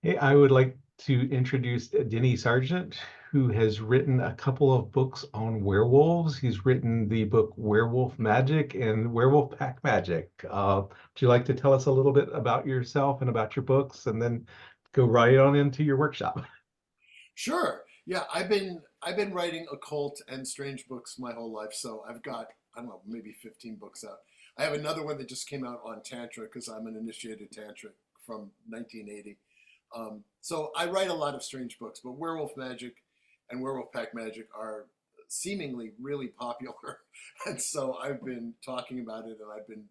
Hey, I would like to introduce Denny Sargent, who has written a couple of books on werewolves. He's written the book Werewolf Magic and Werewolf Pack Magic. Would you like to tell us a little bit about yourself and about your books, and then go right on into your workshop? Sure. Yeah, I've been writing occult and strange books my whole life, so I've got I don't know maybe 15 books out. I have another one that just came out on tantra because I'm an initiated tantric from 1980. So I write a lot of strange books, but werewolf magic and werewolf pack magic are seemingly really popular, and so I've been talking about it and I've been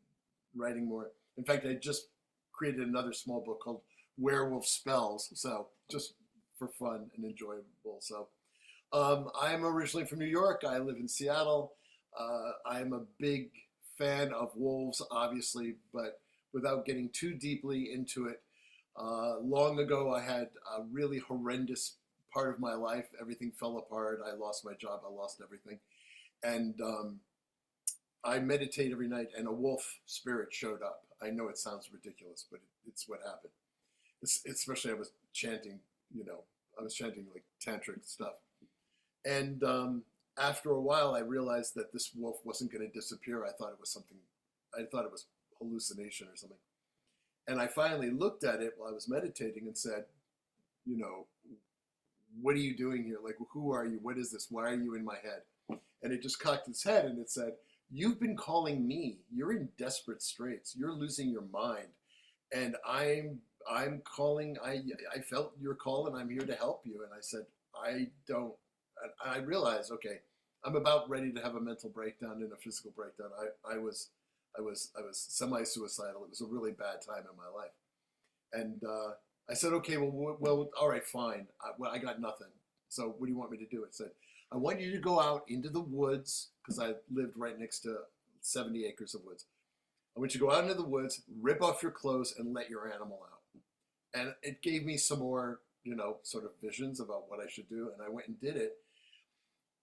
writing more. In fact, I just created another small book called Werewolf Spells. So just for fun and enjoyable. So I'm originally from New York. I live in Seattle. I'm a big fan of wolves, obviously, but without getting too deeply into it. Long ago, I had a really horrendous part of my life. Everything fell apart. I lost my job. I lost everything. And I meditate every night, and a wolf spirit showed up. I know it sounds ridiculous, but it's what happened. Especially I was chanting, I was chanting like tantric stuff. And after a while, I realized that this wolf wasn't going to disappear. I thought it was something, I thought it was hallucination or something. And I finally looked at it while I was meditating and said, you know, what are you doing here? Like, who are you? What is this? Why are you in my head? And it just cocked its head and it said, you've been calling me. You're in desperate straits. You're losing your mind. And I'm calling. I felt your call and I'm here to help you. And I said, I don't. I realized, okay, I'm about ready to have a mental breakdown and a physical breakdown. I was semi-suicidal. It was a really bad time in my life. And I said, okay, well, all right, fine. I got nothing. So what do you want me to do? It said, I want you to go out into the woods because I lived right next to 70 acres of woods. I want you to go out into the woods, rip off your clothes, and let your animal out. And it gave me some more, sort of visions about what I should do. And I went and did it.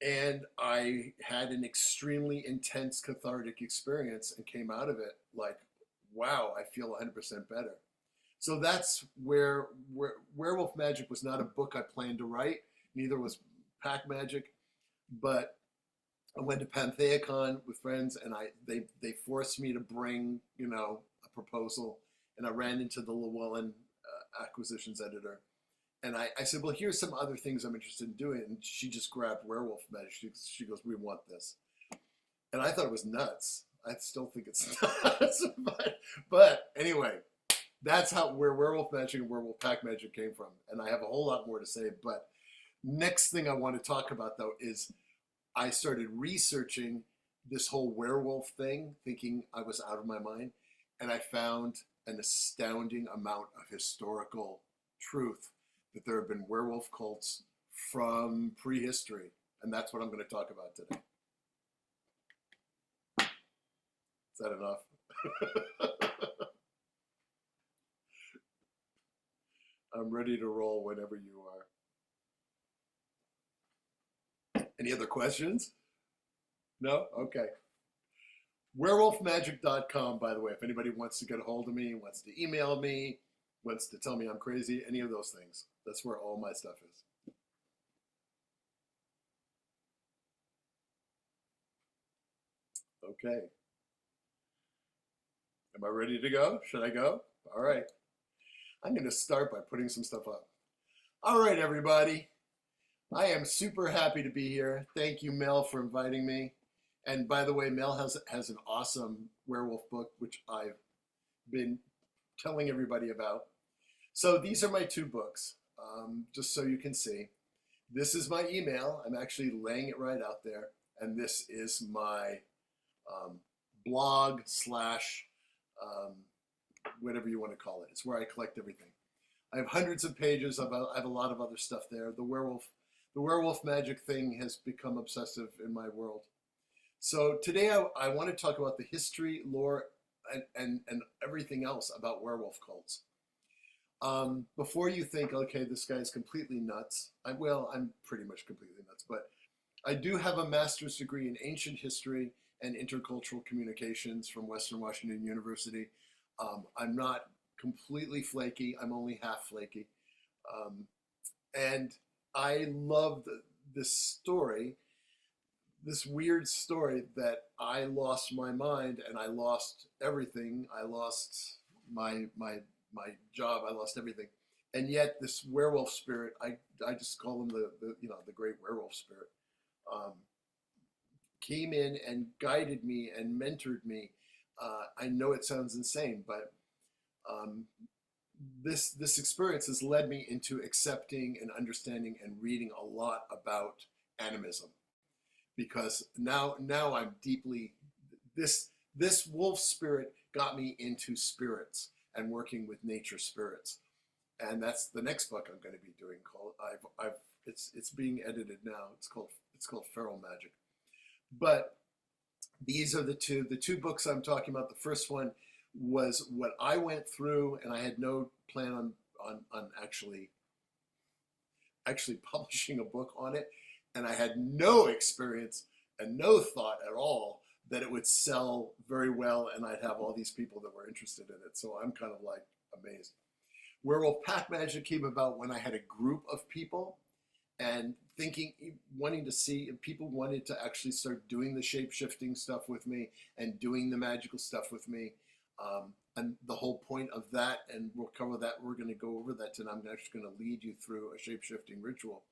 And I had an extremely intense cathartic experience and came out of it like, wow, I feel 100% better. So that's where Werewolf Magic was not a book I planned to write. Neither was Pack Magic, but I went to PantheaCon with friends, and they forced me to bring a proposal, and I ran into the Llewellyn acquisitions editor, and I said, well, here's some other things I'm interested in doing, and she just grabbed Werewolf Magic. She goes, we want this, and I thought it was nuts. I still think it's nuts, but anyway, that's where Werewolf Magic and Werewolf Pack Magic came from, and I have a whole lot more to say. But next thing I want to talk about though is I started researching this whole werewolf thing, thinking I was out of my mind, and I found an astounding amount of historical truth that there have been werewolf cults from prehistory, and that's what I'm going to talk about today. Is that enough? I'm ready to roll whenever you are. Any other questions? No? Okay. Werewolfmagic.com, by the way, if anybody wants to get a hold of me, wants to email me, wants to tell me I'm crazy, any of those things. That's where all my stuff is. Okay. Am I ready to go? Should I go? All right. I'm going to start by putting some stuff up. All right, everybody. I am super happy to be here. Thank you, Mel, for inviting me. And by the way, Mel has an awesome werewolf book, which I've been telling everybody about. So these are my two books, just so you can see. This is my email. I'm actually laying it right out there. And this is my blog slash whatever you want to call it. It's where I collect everything. I have hundreds of pages. I have a lot of other stuff there. The werewolf magic thing has become obsessive in my world. So today I want to talk about the history, lore, and everything else about werewolf cults. Before you think, okay, this guy's completely nuts. I'm pretty much completely nuts, but I do have a master's degree in ancient history and intercultural communications from Western Washington University. I'm not completely flaky. I'm only half flaky. And I loved this story, this weird story that I lost my mind and I lost everything. I lost my job. I lost everything. And yet this werewolf spirit, I just call him the great werewolf spirit, um, came in and guided me and mentored me. I know it sounds insane, but um, this experience has led me into accepting and understanding and reading a lot about animism, because now I'm deeply this wolf spirit got me into spirits and working with nature spirits, and that's the next book I'm going to be doing. Called I've it's being edited now. It's called Feral Magic. But these are the two books I'm talking about. The first one was what I went through, and I had no plan on actually publishing a book on it, and I had no experience and no thought at all that it would sell very well and I'd have all these people that were interested in it. So I'm kind of like amazed. Werewolf Pack Magic came about when I had a group of people and wanting to see if people wanted to actually start doing the shape shifting stuff with me and doing the magical stuff with me. And the whole point of that, and we'll cover that, we're going to go over that tonight. I'm actually going to lead you through a shape shifting ritual.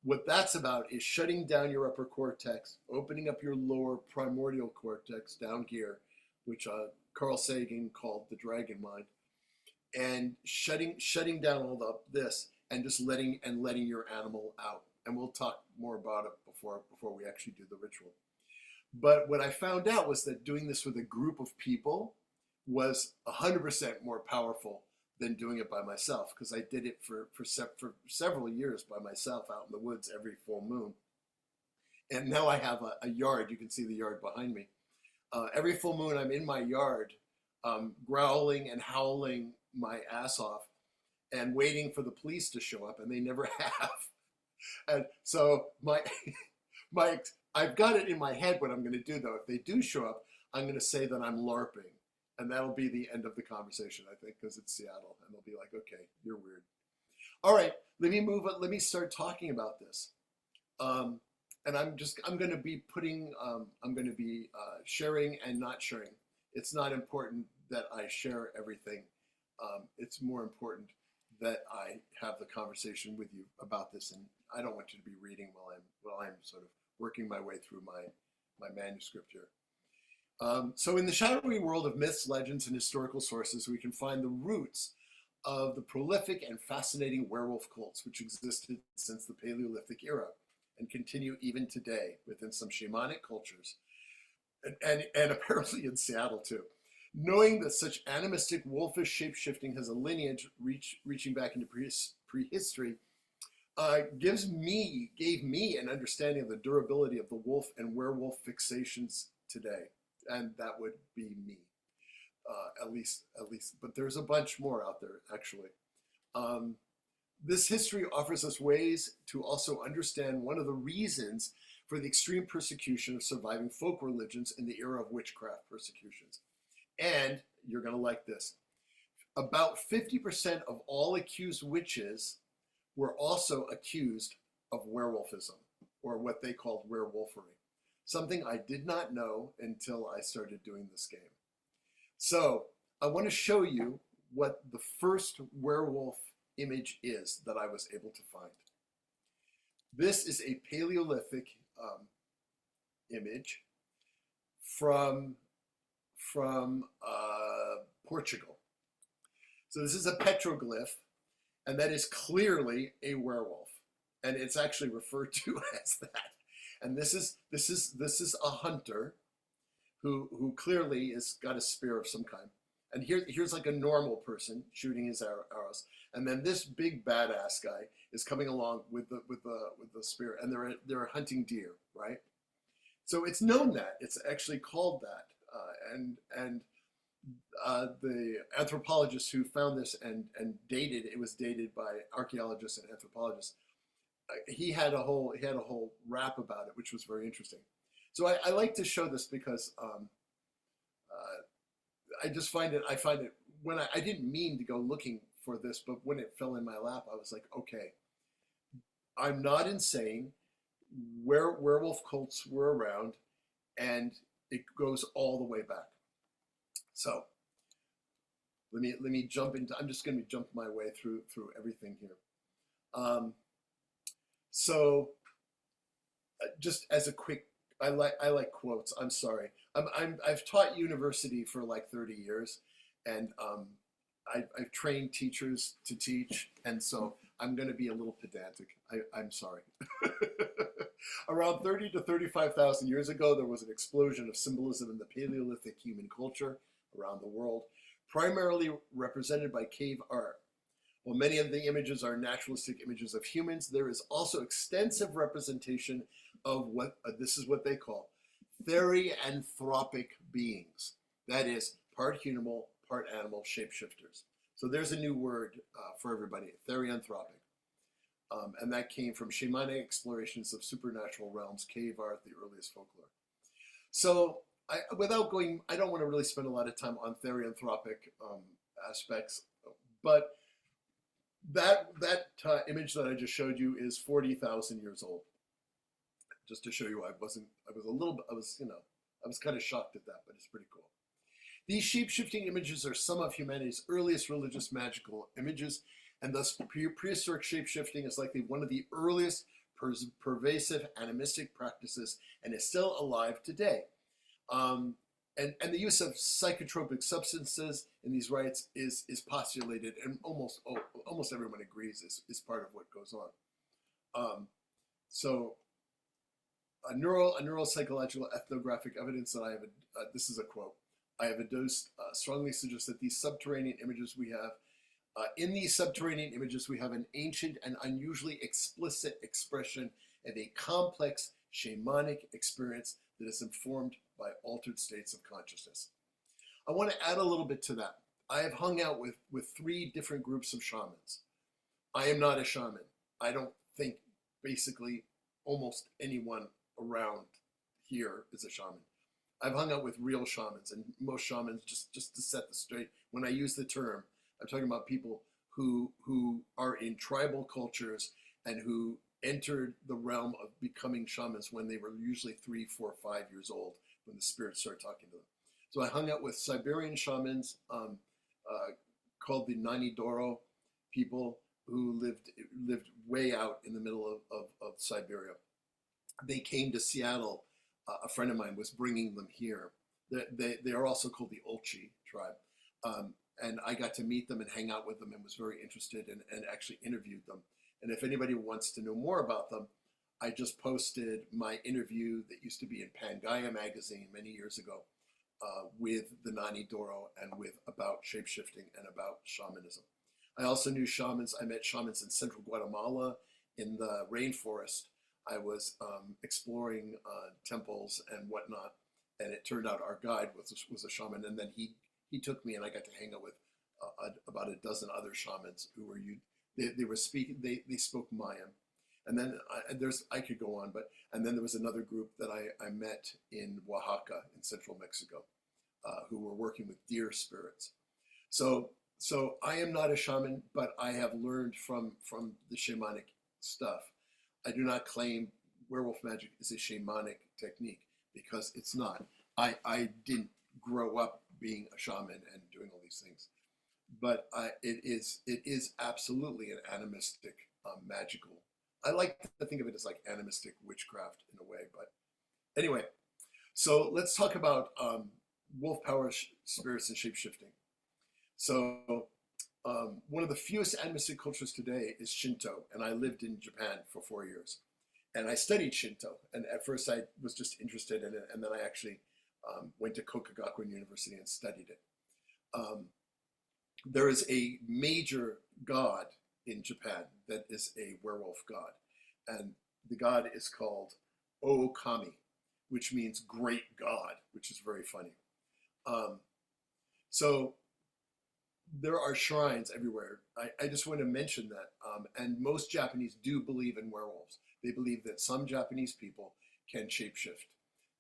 What that's about is shutting down your upper cortex, opening up your lower primordial cortex down here, which Carl Sagan called the dragon mind, and shutting down all this and just letting your animal out. And we'll talk more about it before we actually do the ritual. But what I found out was that doing this with a group of people was 100% more powerful than doing it by myself, because I did it for several years by myself out in the woods every full moon. And now I have a yard. You can see the yard behind me. Every full moon, I'm in my yard, growling and howling my ass off and waiting for the police to show up, and they never have. And so I've got it in my head what I'm going to do, though. If they do show up, I'm going to say that I'm LARPing. And that'll be the end of the conversation, I think, because it's Seattle. And they'll be like, okay, you're weird. All right, let me move it. Let me start talking about this. And I'm going to be sharing and not sharing. It's not important that I share everything. It's more important that I have the conversation with you about this. And I don't want you to be reading while I'm sort of working my way through my manuscript here. So in the shadowy world of myths, legends, and historical sources, we can find the roots of the prolific and fascinating werewolf cults, which existed since the Paleolithic era and continue even today within some shamanic cultures, and apparently in Seattle too. Knowing that such animistic wolfish shape-shifting has a lineage reaching back into prehistory gave me an understanding of the durability of the wolf and werewolf fixations today. And that would be me, at least. But there's a bunch more out there, actually. This history offers us ways to also understand one of the reasons for the extreme persecution of surviving folk religions in the era of witchcraft persecutions. And you're going to like this. About 50% of all accused witches were also accused of werewolfism, or what they called werewolfery. Something I did not know until I started doing this game. So I want to show you what the first werewolf image is that I was able to find. This is a Paleolithic image from Portugal. So this is a petroglyph, and that is clearly a werewolf, and it's actually referred to as that. And this is a hunter who clearly has got a spear of some kind. And here's like a normal person shooting his arrows. And then this big badass guy is coming along with the spear, and they're hunting deer, right? So it's known that it's actually called that. The anthropologists who found this and dated it was dated by archaeologists and anthropologists. He had a whole rap about it, which was very interesting. So I like to show this because I find it when I didn't mean to go looking for this, but when it fell in my lap, I was like, okay, I'm not insane. Werewolf cults were around, and it goes all the way back. So let me jump into. I'm just going to jump my way through everything here. So just as a quick, I like quotes. I'm sorry. I've taught university for like 30 years, and I've trained teachers to teach, and so I'm going to be a little pedantic. I'm sorry. Around 30 to 35,000 years ago, there was an explosion of symbolism in the Paleolithic human culture around the world, primarily represented by cave art. While many of the images are naturalistic images of humans, there is also extensive representation of what this is what they call therianthropic beings. That is, part human, part animal shapeshifters. So there's a new word for everybody, therianthropic. And that came from shamanic explorations of supernatural realms, cave art, the earliest folklore. So without going, I don't want to really spend a lot of time on therianthropic aspects, but that image that I just showed you is 40,000 years old. Just to show you, I was kind of shocked at that, but it's pretty cool. These shape-shifting images are some of humanity's earliest religious magical images, and thus prehistoric shape-shifting is likely one of the earliest pervasive animistic practices and is still alive today. And the use of psychotropic substances in these rites is postulated, and almost everyone agrees is part of what goes on. So a neuropsychological ethnographic evidence that I have, this is a quote, I have adduced strongly suggests that these subterranean images we have, in these subterranean images we have an ancient and unusually explicit expression of a complex shamanic experience that is informed by altered states of consciousness. I want to add a little bit to that. I have hung out with three different groups of shamans. I am not a shaman. I don't think basically almost anyone around here is a shaman. I've hung out with real shamans, and most shamans, just to set this straight, when I use the term, I'm talking about people who are in tribal cultures and who entered the realm of becoming shamans when they were usually 3, 4, 5 years old, when the spirits started talking to them. So I hung out with Siberian shamans called the Nani-Doro people who lived way out in the middle of Siberia. They came to Seattle. A friend of mine was bringing them here. They are also called the Olchi tribe. And I got to meet them and hang out with them and was very interested and actually interviewed them. And if anybody wants to know more about them, I just posted my interview that used to be in Pangaea magazine many years ago with the Nani-Doro and about shapeshifting and about shamanism. I also knew shamans. I met shamans in central Guatemala in the rainforest. I was exploring temples and whatnot, and it turned out our guide was a shaman, and then he took me, and I got to hang out with about a dozen other shamans who were they were speaking. They spoke Mayan, and then I could go on, and then there was another group that I met in Oaxaca in central Mexico, who were working with deer spirits. So I am not a shaman, but I have learned from the shamanic stuff. I do not claim werewolf magic is a shamanic technique because it's not. I didn't grow up being a shaman and doing all these things, but it is absolutely an animistic magical. I like to think of it as like animistic witchcraft in a way, but anyway. So let's talk about wolf power spirits and shapeshifting. So one of the fewest animistic cultures today is Shinto, and I lived in Japan for 4 years. And I studied Shinto, and at first I was just interested in it, and then I actually went to Kokagakuin University and studied it. There is a major god in Japan that is a werewolf god, and the god is called Okami, which means great god, which is very funny. So there are shrines everywhere. I just want to mention that. And most Japanese do believe in werewolves. They believe that some Japanese people can shapeshift.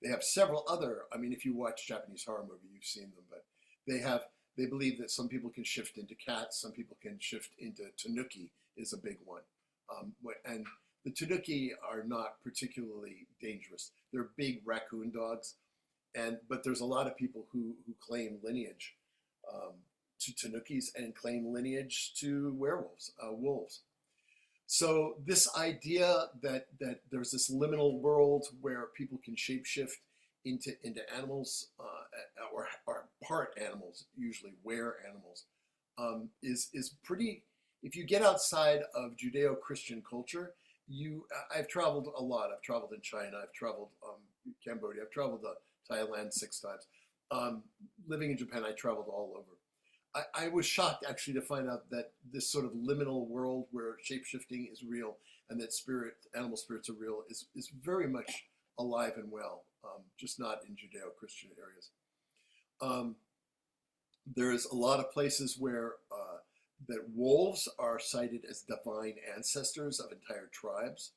They have several other, I mean, if you watch Japanese horror movie, you've seen them, but they have They believe that some people can shift into cats, some people can shift into tanuki is a big one. And the tanuki are not particularly dangerous. They're big raccoon dogs, but there's a lot of people who claim lineage to tanukis and claim lineage to werewolves, wolves. So this idea that there's this liminal world where people can shapeshift into animals or part animals, usually animals, is pretty. If you get outside of Judeo-Christian culture, I've traveled a lot. I've traveled in China. I've traveled Cambodia. I've traveled to Thailand 6 times. Living in Japan, I traveled all over. I was shocked actually to find out that this sort of liminal world where shapeshifting is real and that animal spirits are real is very much alive and well, just not in Judeo-Christian areas. There's a lot of places where that wolves are cited as divine ancestors of entire tribes.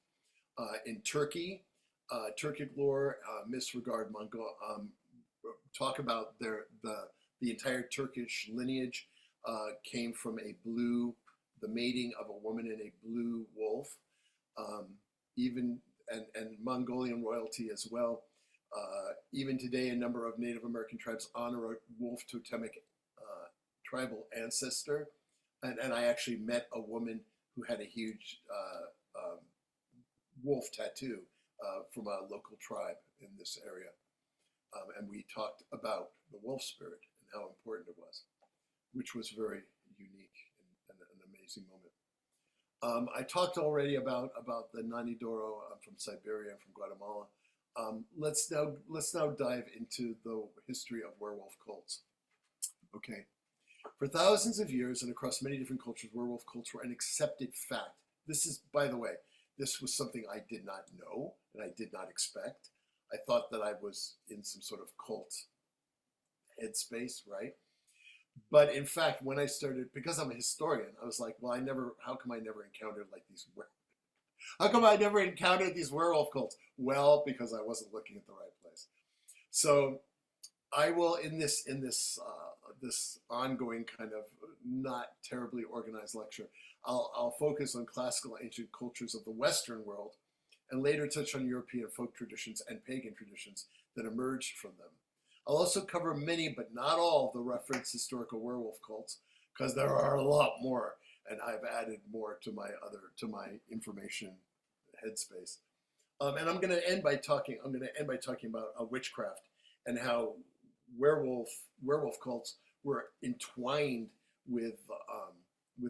In Turkey, Turkic lore, misregard Mongol, talk about the entire Turkish lineage came from the mating of a woman and a blue wolf, and Mongolian royalty as well. Even today, a number of Native American tribes honor a wolf totemic tribal ancestor. And I actually met a woman who had a huge wolf tattoo from a local tribe in this area. And we talked about the wolf spirit and how important it was, which was very unique and an amazing moment. I talked already about the Nanidoro from Siberia and from Guatemala. Let's now dive into the history of werewolf cults. Okay. For thousands of years and across many different cultures, werewolf cults were an accepted fact. This is, by the way, this was something I did not know and I did not expect. I thought that I was in some sort of cult headspace, right? But in fact, when I started, because I'm a historian, I was like, well, how come I never encountered how come I never encountered these werewolf cults? Well, because I wasn't looking at the right place. So I will, in this ongoing kind of not terribly organized lecture, I'll focus on classical ancient cultures of the Western world and later touch on European folk traditions and pagan traditions that emerged from them. I'll also cover many, but not all, of the referenced historical werewolf cults, because there are a lot more, and I've added more to my information headspace. And I'm going to end by talking about witchcraft and how werewolf cults were entwined with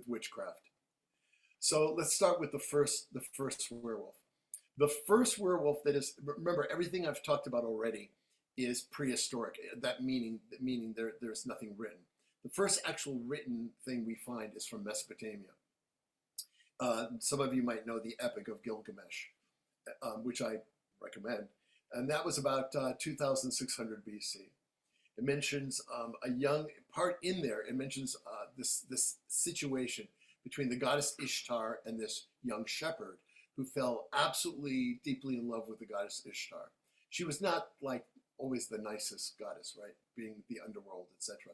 witchcraft. So let's start with the first werewolf. The first werewolf that is, remember, everything I've talked about already is prehistoric. That meaning there's nothing written. The first actual written thing we find is from Mesopotamia. Some of you might know the Epic of Gilgamesh, which I recommend. And that was about 2600 BC. It mentions a young part in there. It mentions this situation between the goddess Ishtar and this young shepherd who fell absolutely deeply in love with the goddess Ishtar. She was not like always the nicest goddess, right? Being the underworld, etc.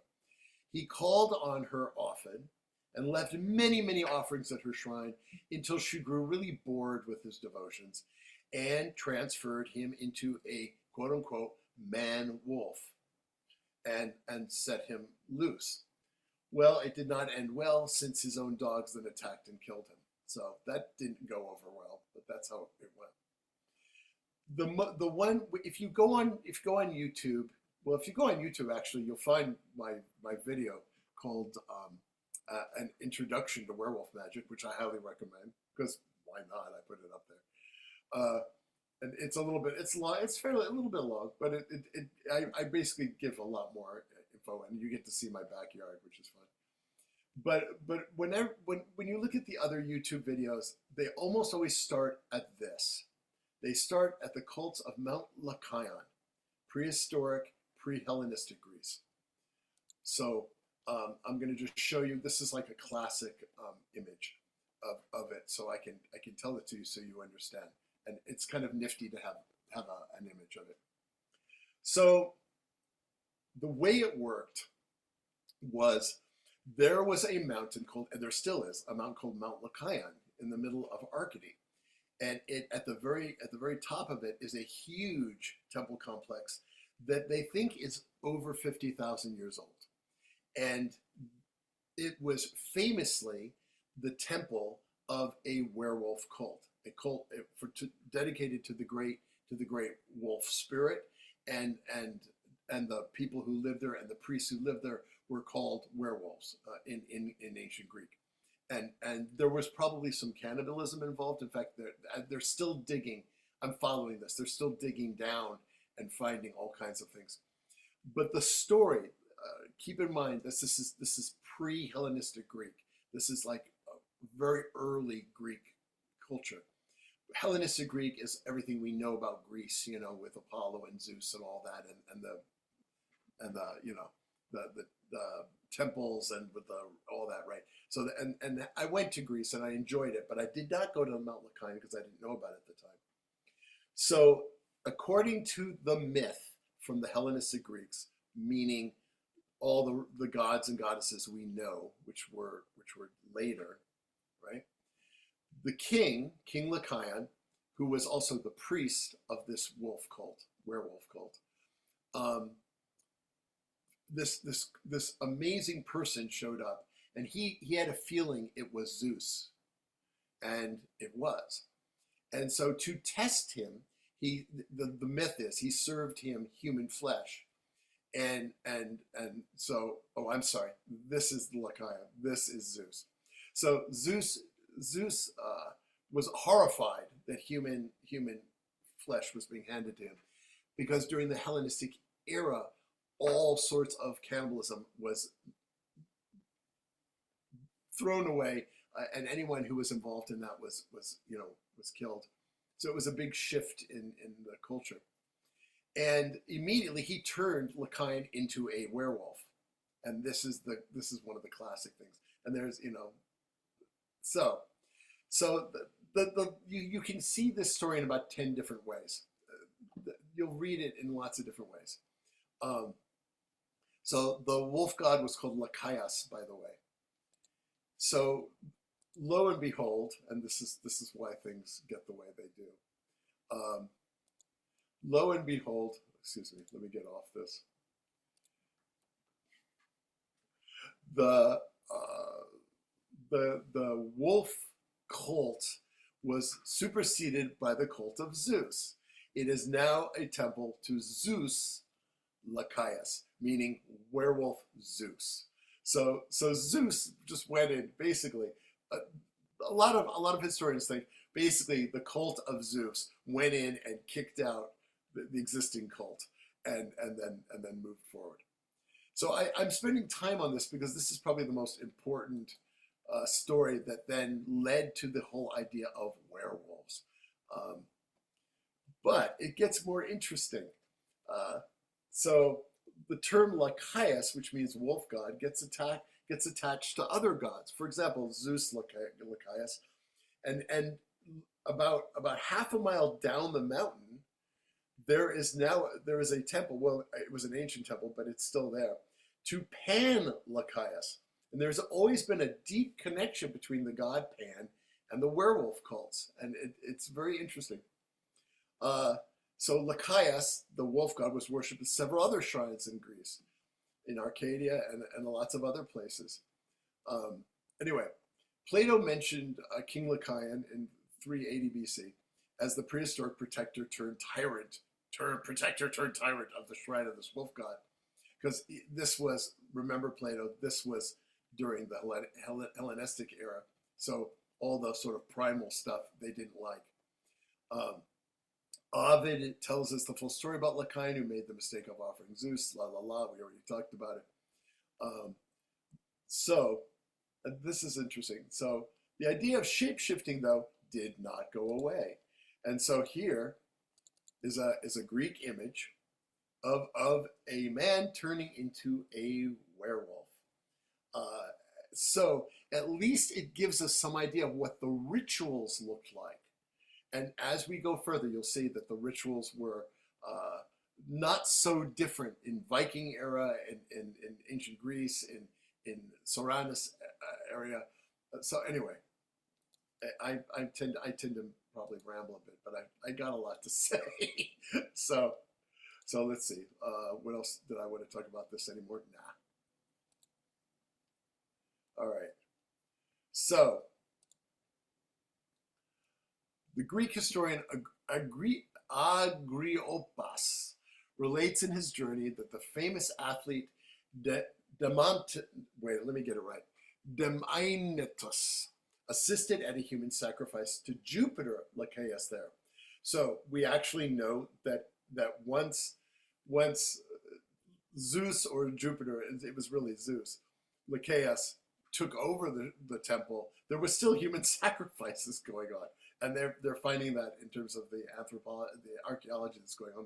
He called on her often and left many, many offerings at her shrine until she grew really bored with his devotions and transferred him into a quote unquote man wolf and set him loose. Well, it did not end well, since his own dogs then attacked and killed him. So that didn't go over well, but that's how it went. The one, if you go on YouTube, well, if you go on YouTube, actually, you'll find my video called An Introduction to Werewolf Magic, which I highly recommend, because why not? I put it up there. And it's a little bit, it's long, it's fairly a little bit long, but I basically give a lot more info, and you get to see my backyard, which is fun. But when you look at the other YouTube videos, they almost always start at this. They start at the cults of Mount Lycaon, prehistoric, pre-Hellenistic Greece. So I'm going to just show you. This is like a classic image of it, so I can tell it to you so you understand. And it's kind of nifty to have an image of it. So the way it worked was there was a mountain called, and there still is, a mountain called Mount Lycaon in the middle of Arcady. And it at the very top of it is a huge temple complex that they think is over 50,000 years old. And it was famously the temple of a werewolf cult, a cult dedicated to the great wolf spirit, and the people who lived there and the priests who lived there were called werewolves in ancient Greek. And there was probably some cannibalism involved. In fact, they're still digging. I'm following this. They're still digging down and finding all kinds of things. But the story, keep in mind, this is pre-Hellenistic Greek. This is like a very early Greek culture. Hellenistic Greek is everything we know about Greece, with Apollo and Zeus and all that, and the temples and with all that, right? So and I went to Greece and I enjoyed it, but I did not go to Mount Lycaon because I didn't know about it at the time. So according to the myth from the Hellenistic Greeks, meaning all the gods and goddesses we know, which were later, right? The King Lycaon, who was also the priest of this werewolf cult, this amazing person showed up, and he had a feeling it was Zeus, and it was. And so to test him, the myth is he served him human flesh, and so, oh, I'm sorry, this is Lycaon, this is Zeus. So Zeus was horrified that human flesh was being handed to him, because during the Hellenistic era, all sorts of cannibalism was thrown away, and anyone who was involved in that was killed. So it was a big shift in the culture. And immediately he turned Lycaon into a werewolf, and this is one of the classic things. And there's so you can see this story in about 10 different ways. You'll read it in lots of different ways. So the wolf god was called Lycaeus, by the way. So lo and behold, and this is why things get the way they do. Lo and behold, excuse me, let me get off this. The wolf cult was superseded by the cult of Zeus. It is now a temple to Zeus Lycaeus, meaning werewolf Zeus. So Zeus just went in, basically. A lot of historians think basically the cult of Zeus went in and kicked out the existing cult, and then moved forward. So I'm spending time on this because this is probably the most important story that then led to the whole idea of werewolves. But it gets more interesting. So the term Lycaeus, which means wolf god, gets attached to other gods. For example, Zeus Lycaeus, and about half a mile down the mountain, there is a temple. Well, it was an ancient temple, but it's still there, to Pan Lycaeus. And there's always been a deep connection between the god Pan and the werewolf cults, and it's very interesting. So Lycaeus, the wolf god, was worshipped at several other shrines in Greece, in Arcadia and lots of other places. Anyway, Plato mentioned King Lycaon in 380 BC as the prehistoric protector turned tyrant of the shrine of this wolf god. Because this was, remember Plato, this was during the Hellenistic era. So all the sort of primal stuff they didn't like. Ovid tells us the full story about Lycaon, who made the mistake of offering Zeus, la la la, we already talked about it. So this is interesting. So the idea of shape-shifting, though, did not go away. And so here is a Greek image of a man turning into a werewolf. So at least it gives us some idea of what the rituals looked like. And as we go further, you'll see that the rituals were not so different in Viking era, in ancient Greece, in Soranus area. So anyway, I tend to probably ramble a bit, but I got a lot to say. so so let's see. What else did I want to talk about this anymore? Nah. All right. So the Greek historian Agriopas relates in his journey that the famous athlete wait, let me get it right. Demainetus assisted at a human sacrifice to Jupiter Lycaeus there. So we actually know that once Zeus, or Jupiter, it was really Zeus, Lycaeus, took over the temple, there was still human sacrifices going on. And they're finding that in terms of the archaeology that's going on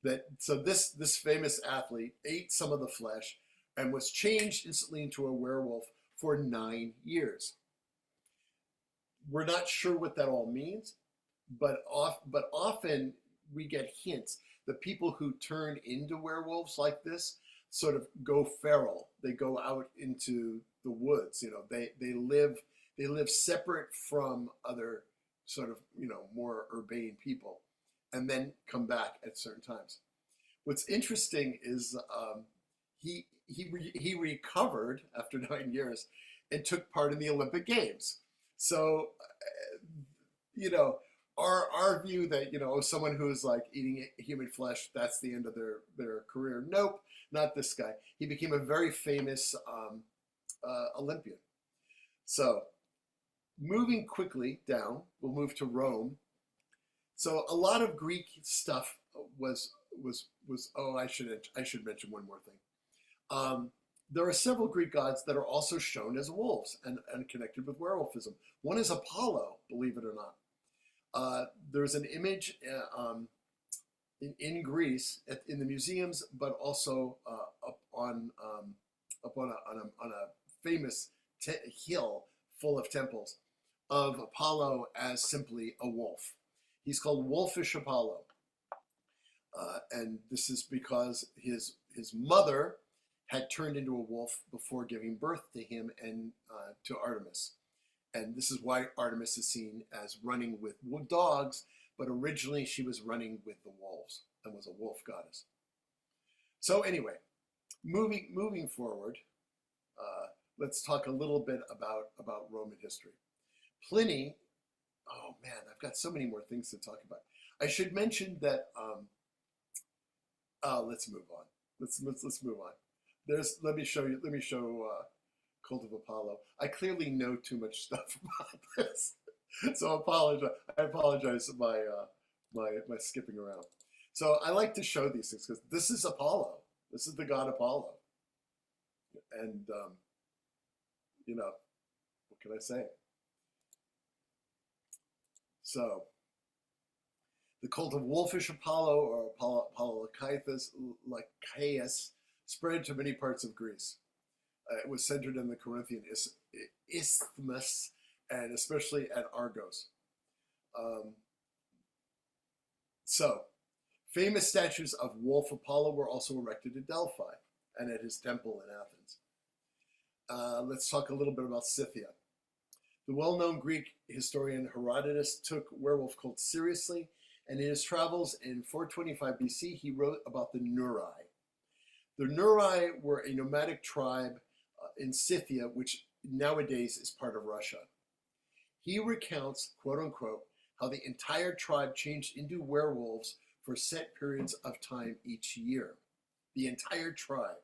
there. So this famous athlete ate some of the flesh and was changed instantly into a werewolf for 9 years. We're not sure what that all means, but often we get hints. The people who turn into werewolves like this sort of go feral. They go out into the woods. They live separate from other sort of more urbane people, and then come back at certain times. What's interesting is he recovered after 9 years and took part in the Olympic Games. So our view that someone who's like eating human flesh, that's the end of their career. Nope, not this guy. He became a very famous Olympian. So moving quickly down, we'll move to Rome. So a lot of Greek stuff was oh, I should mention one more thing. There are several Greek gods that are also shown as wolves and connected with werewolfism. One is Apollo, believe it or not. There's an image in Greece in the museums, but also up on a famous hill full of temples, of Apollo as simply a wolf. He's called wolfish Apollo, and this is because his mother had turned into a wolf before giving birth to him and to Artemis. And this is why Artemis is seen as running with dogs, but originally she was running with the wolves and was a wolf goddess. So anyway, moving forward, let's talk a little bit about Roman history. Pliny, oh man, I've got so many more things to talk about. I should mention that, let's move on. Let's move on. Let me show Cult of Apollo. I clearly know too much stuff about this, so I apologize for my skipping around. So I like to show these things because this is Apollo. This is the god Apollo, and what can I say? So the cult of wolfish Apollo, or Lycaeus, spread to many parts of Greece. It was centered in the Corinthian isthmus, and especially at Argos. So, famous statues of Wolf Apollo were also erected at Delphi and at his temple in Athens. Let's talk a little bit about Scythia. The well-known Greek historian Herodotus took werewolf cult seriously, and in his travels in 425 BC, he wrote about the Nuri. The Nuri were a nomadic tribe in Scythia, which nowadays is part of Russia. He recounts, quote unquote, how the entire tribe changed into werewolves for set periods of time each year. The entire tribe.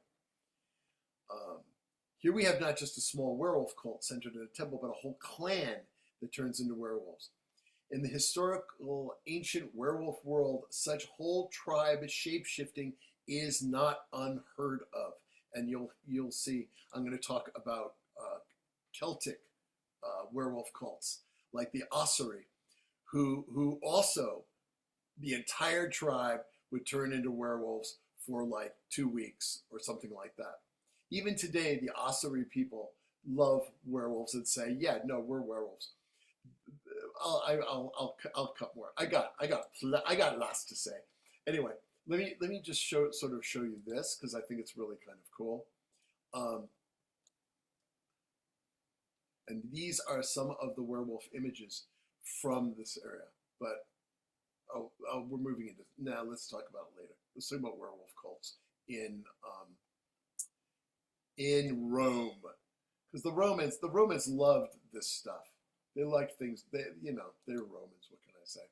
Here we have not just a small werewolf cult centered in a temple, but a whole clan that turns into werewolves. In the historical ancient werewolf world, such whole tribe shape-shifting is not unheard of. And you'll see, I'm going to talk about Celtic werewolf cults, like the Osiri, who also, the entire tribe would turn into werewolves for like 2 weeks or something like that. Even today, the Osiri people love werewolves and say, yeah, no, we're werewolves. I'll cut more. I got lots to say. Anyway, let me just sort of show you this because I think it's really kind of cool. Um, and these are some of the werewolf images from this area. But we're moving into now. Let's talk about it later. Let's talk about werewolf cults in Rome, because the Romans loved this stuff. They liked things. They're Romans. What can I say?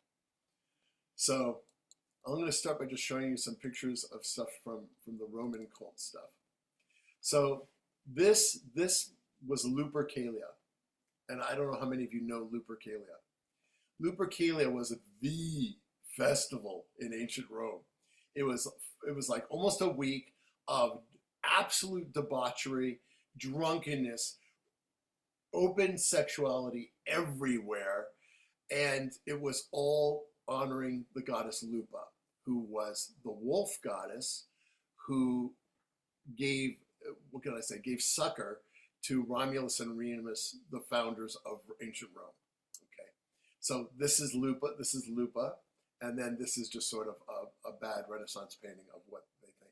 So I'm going to start by just showing you some pictures of stuff from the Roman cult stuff. So this was Lupercalia, and I don't know how many of you know Lupercalia. Lupercalia was the festival in ancient Rome. It was like almost a week of absolute debauchery, drunkenness, open sexuality everywhere, and it was all honoring the goddess Lupa, who was the wolf goddess who gave, what can I say, gave succor to Romulus and Remus, the founders of ancient Rome. Okay, so this is Lupa, and then this is just sort of a bad Renaissance painting of what they think.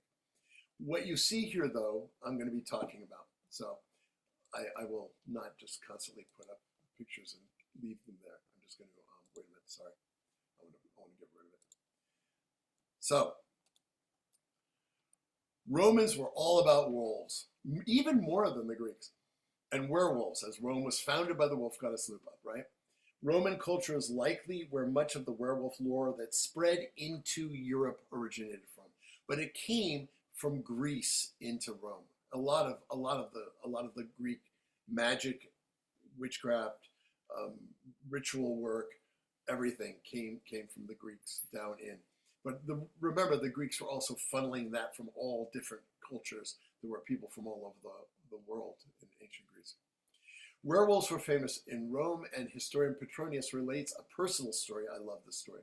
What you see here, though, I'm going to be talking about. So I will not just constantly put up pictures and leave them there. I'm just going to go, wait a minute, sorry. I want to get rid of it. So, Romans were all about wolves, even more than the Greeks, and werewolves, as Rome was founded by the wolf goddess Lupa, right? Roman culture is likely where much of the werewolf lore that spread into Europe originated from, but it came from Greece into Rome. A lot of the Greek magic, witchcraft, ritual work, everything came from the Greeks down in. But remember, the Greeks were also funneling that from all different cultures. There were people from all over the world in ancient Greece. Werewolves were famous in Rome, and historian Petronius relates a personal story. I love this story.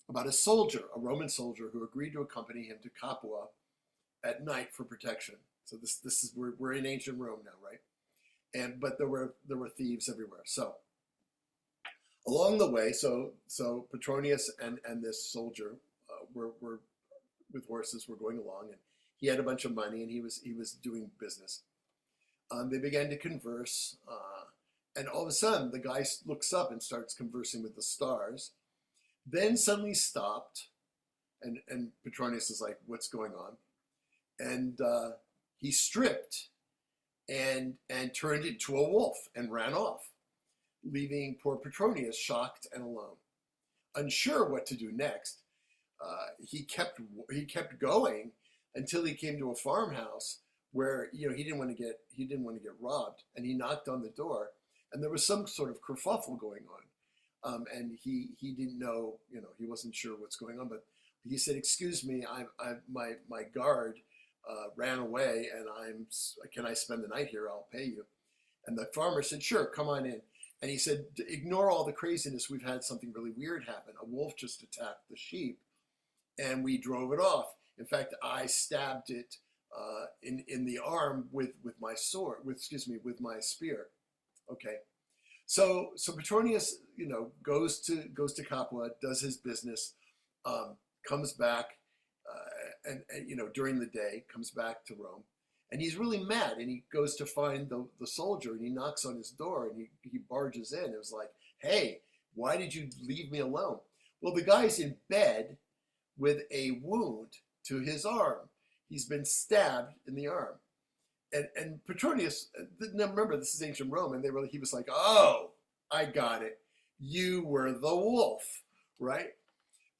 About a Roman soldier, who agreed to accompany him to Capua at night for protection. So this is we're in ancient Rome now, right? But there were thieves everywhere. So along the way, so Petronius and this soldier were with horses, were going along, and he had a bunch of money, and he was doing business. They began to converse, and all of a sudden, the guy looks up and starts conversing with the stars. Then suddenly stopped, and Petronius is like, "What's going on?" And he stripped and turned into a wolf and ran off, leaving poor Petronius shocked and alone. Unsure what to do next, he kept going until he came to a farmhouse where he didn't want to get robbed, and he knocked on the door, and there was some sort of kerfuffle going on, and he didn't know, he wasn't sure what's going on, but he said, "Excuse me, my guard ran away, and can I spend the night here? I'll pay you." And the farmer said, "Sure, come on in." And he said, "Ignore all the craziness. We've had something really weird happen. A wolf just attacked the sheep, and we drove it off. In fact, I stabbed it in the arm with my sword, with my spear." Okay, so Petronius, goes to Capua, does his business, comes back, and during the day comes back to Rome, and he's really mad, and he goes to find the soldier, and he knocks on his door, and he barges in. It was like, "Hey, why did you leave me alone?" Well, the guy's in bed with a wound to his arm. He's been stabbed in the arm. And Petronius, now remember, this is ancient Rome, and he was like, "Oh, I got it. You were the wolf," right?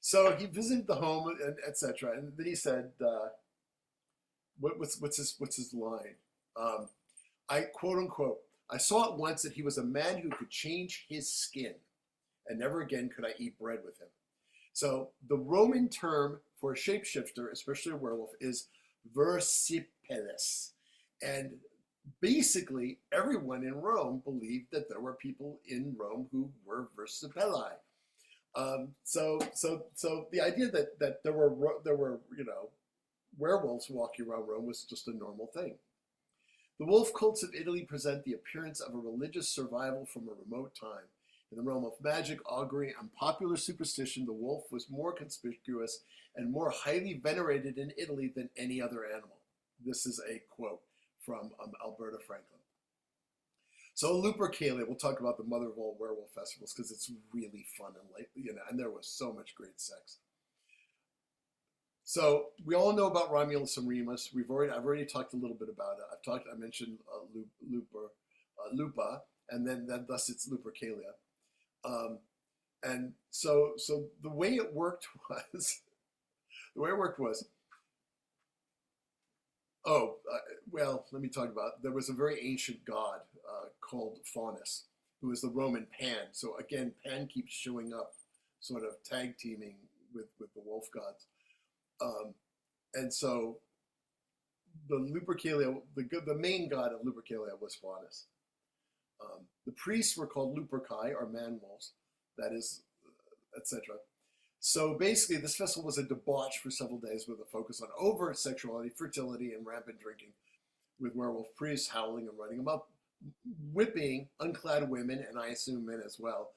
So he visited the home, etc. And then he said, what's his line? I quote unquote, "I saw at once that he was a man who could change his skin, and never again could I eat bread with him." So the Roman term for a shapeshifter, especially a werewolf, is versipellis. And basically, everyone in Rome believed that there were people in Rome who were versipelli. So the idea that there were werewolves walking around Rome was just a normal thing. The wolf cults of Italy present the appearance of a religious survival from a remote time. In the realm of magic, augury, and popular superstition, the wolf was more conspicuous and more highly venerated in Italy than any other animal. This is a quote from Alberta Franklin. So Lupercalia, we'll talk about the mother of all werewolf festivals because it's really fun and light, and there was so much great sex. So we all know about Romulus and Remus. I've already talked a little bit about it. I mentioned Lupa, and then thus it's Lupercalia. And so the way it worked was, well, let me talk about, there was a very ancient god called Faunus, who is the Roman Pan. So again, Pan keeps showing up, sort of tag teaming with the wolf gods. And so the Lupercalia, the main god of Lupercalia was Faunus. The priests were called Luperci, or man-wolves, that is, etc. So basically, this festival was a debauch for several days with a focus on overt sexuality, fertility, and rampant drinking, with werewolf priests howling and running them up, whipping unclad women, and I assume men as well,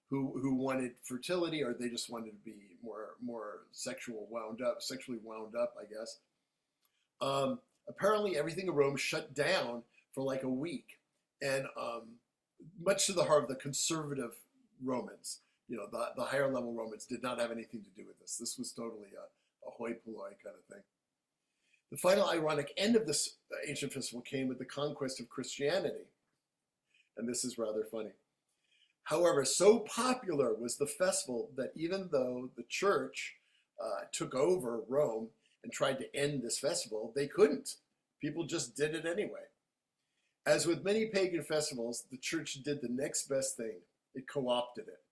who wanted fertility, or they just wanted to be more sexually wound up, I guess. Apparently, everything in Rome shut down for like a week, and much to the heart of the conservative Romans. The higher level Romans did not have anything to do with this. This was totally a hoi polloi kind of thing. The final ironic end of this ancient festival came with the conquest of Christianity. And this is rather funny. However, so popular was the festival that even though the church took over Rome and tried to end this festival, they couldn't. People just did it anyway. As with many pagan festivals, the church did the next best thing. It co-opted it.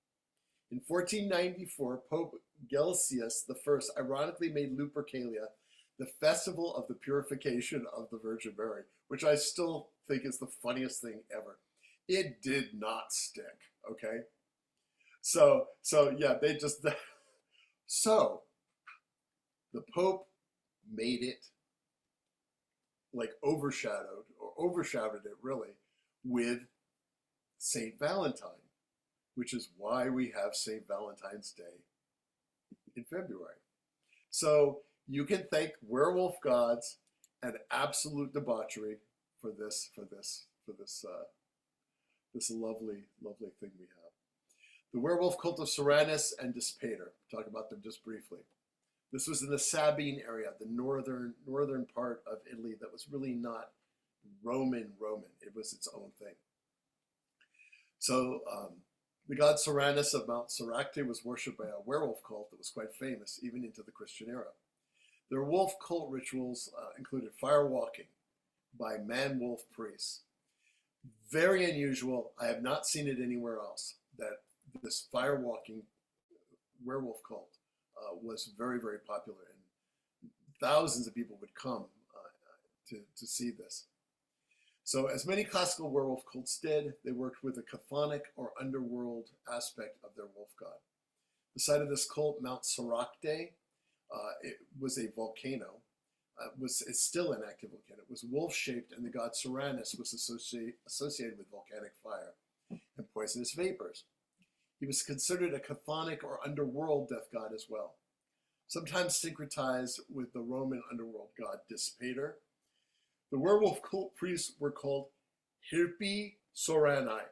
In 1494, Pope Gelasius I ironically made Lupercalia the festival of the purification of the Virgin Mary, which I still think is the funniest thing ever. It did not stick, okay? So yeah, so the Pope made it like overshadowed it really with Saint Valentine, which is why we have St. Valentine's Day in February. So you can thank werewolf gods and absolute debauchery for this lovely thing we have. The werewolf cult of Soranus and Dispater. Talk about them just briefly. This was in the Sabine area, the northern part of Italy that was really not Roman. It was its own thing. So the god Soranus of Mount Soracte was worshipped by a werewolf cult that was quite famous even into the Christian era. Their wolf cult rituals included fire walking by man-wolf priests. Very unusual. I have not seen it anywhere else, that this fire walking werewolf cult was very, very popular, and thousands of people would come to see this. So as many classical werewolf cults did, they worked with a chthonic or underworld aspect of their wolf god. The site of this cult, Mount Soracte, it was a volcano. It's still an active volcano. It was wolf-shaped, and the god Soranus was associated with volcanic fire and poisonous vapors. He was considered a chthonic or underworld death god as well, sometimes syncretized with the Roman underworld god Dispater. The werewolf cult priests were called Hirpi Sorani,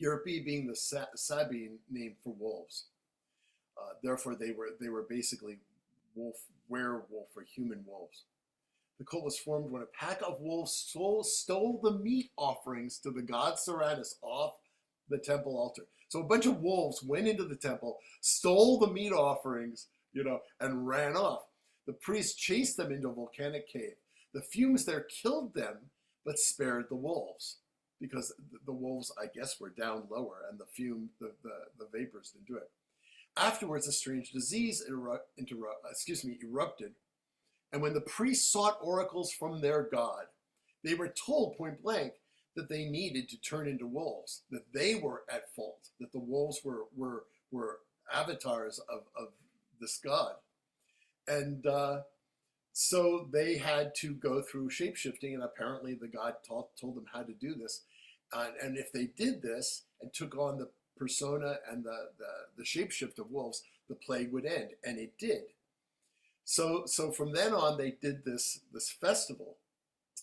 Hirpi being the Sabine name for wolves. Therefore, they were basically werewolf or human wolves. The cult was formed when a pack of wolves stole the meat offerings to the god Soranus off the temple altar. So a bunch of wolves went into the temple, stole the meat offerings, and ran off. The priests chased them into a volcanic cave. The fumes there killed them, but spared the wolves, because the wolves, I guess, were down lower, and the vapors didn't do it. Afterwards, a strange disease erupted, and when the priests sought oracles from their god, they were told point blank that they needed to turn into wolves, that they were at fault, that the wolves were avatars of this god. And so they had to go through shapeshifting, and apparently the god told them how to do this. And if they did this and took on the persona and the shapeshift of wolves, the plague would end, and it did. So from then on, they did this festival,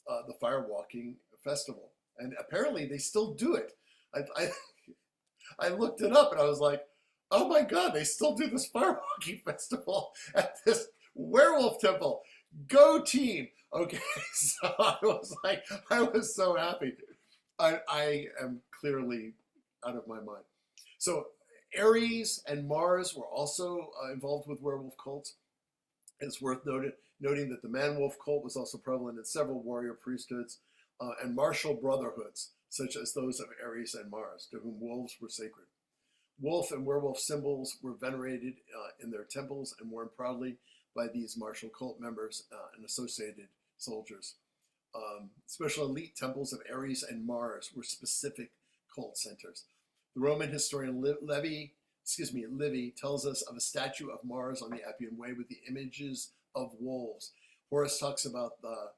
the Firewalking Festival, and apparently they still do it. I looked it up and I was like, oh my God, they still do this Firewalking Festival at this werewolf temple. Go team! Okay, so I was so happy. I am clearly out of my mind. So Ares and Mars were also involved with werewolf cults. It's worth noting that the man-wolf cult was also prevalent in several warrior priesthoods and martial brotherhoods, such as those of Ares and Mars, to whom wolves were sacred. Wolf and werewolf symbols were venerated in their temples and worn proudly by these martial cult members and associated soldiers. Special elite temples of Ares and Mars were specific cult centers. The Roman historian Livy tells us of a statue of Mars on the Appian Way with the images of wolves. Horace talks about the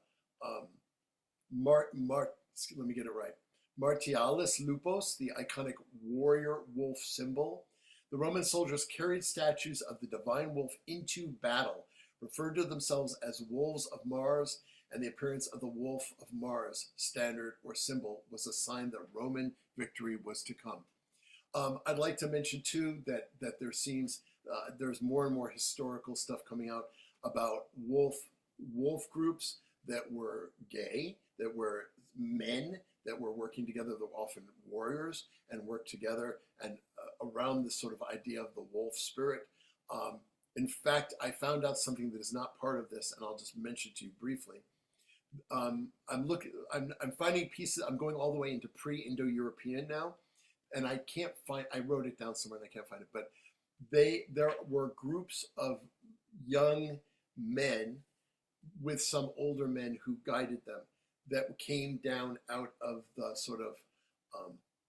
let me get it right. Martialis lupus, the iconic warrior wolf symbol. The Roman soldiers carried statues of the divine wolf into battle, referred to themselves as wolves of Mars, and the appearance of the wolf of Mars, standard or symbol, was a sign that Roman victory was to come. I'd like to mention too that there seems there's more and more historical stuff coming out about wolf groups that were gay, that were men that were working together, that were often warriors and worked together, and around this sort of idea of the wolf spirit. In fact, I found out something that is not part of this, and I'll just mention it to you briefly. I'm finding pieces. I'm going all the way into pre-Indo-European now, and I can't find. I wrote it down somewhere and I can't find it. But there were groups of young men with some older men who guided them that came down out of the sort of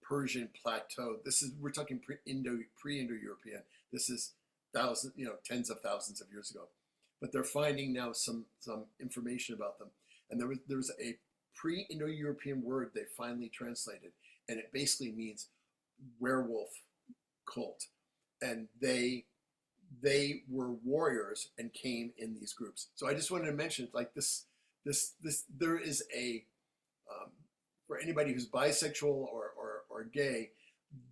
Persian plateau. We're talking pre-Indo-European. This is tens of thousands of years ago. But they're finding now some information about them. And there was a pre-Indo-European word they finally translated, and it basically means werewolf cult. And they were warriors and came in these groups. So I just wanted to mention, like this there is a for anybody who's bisexual or gay,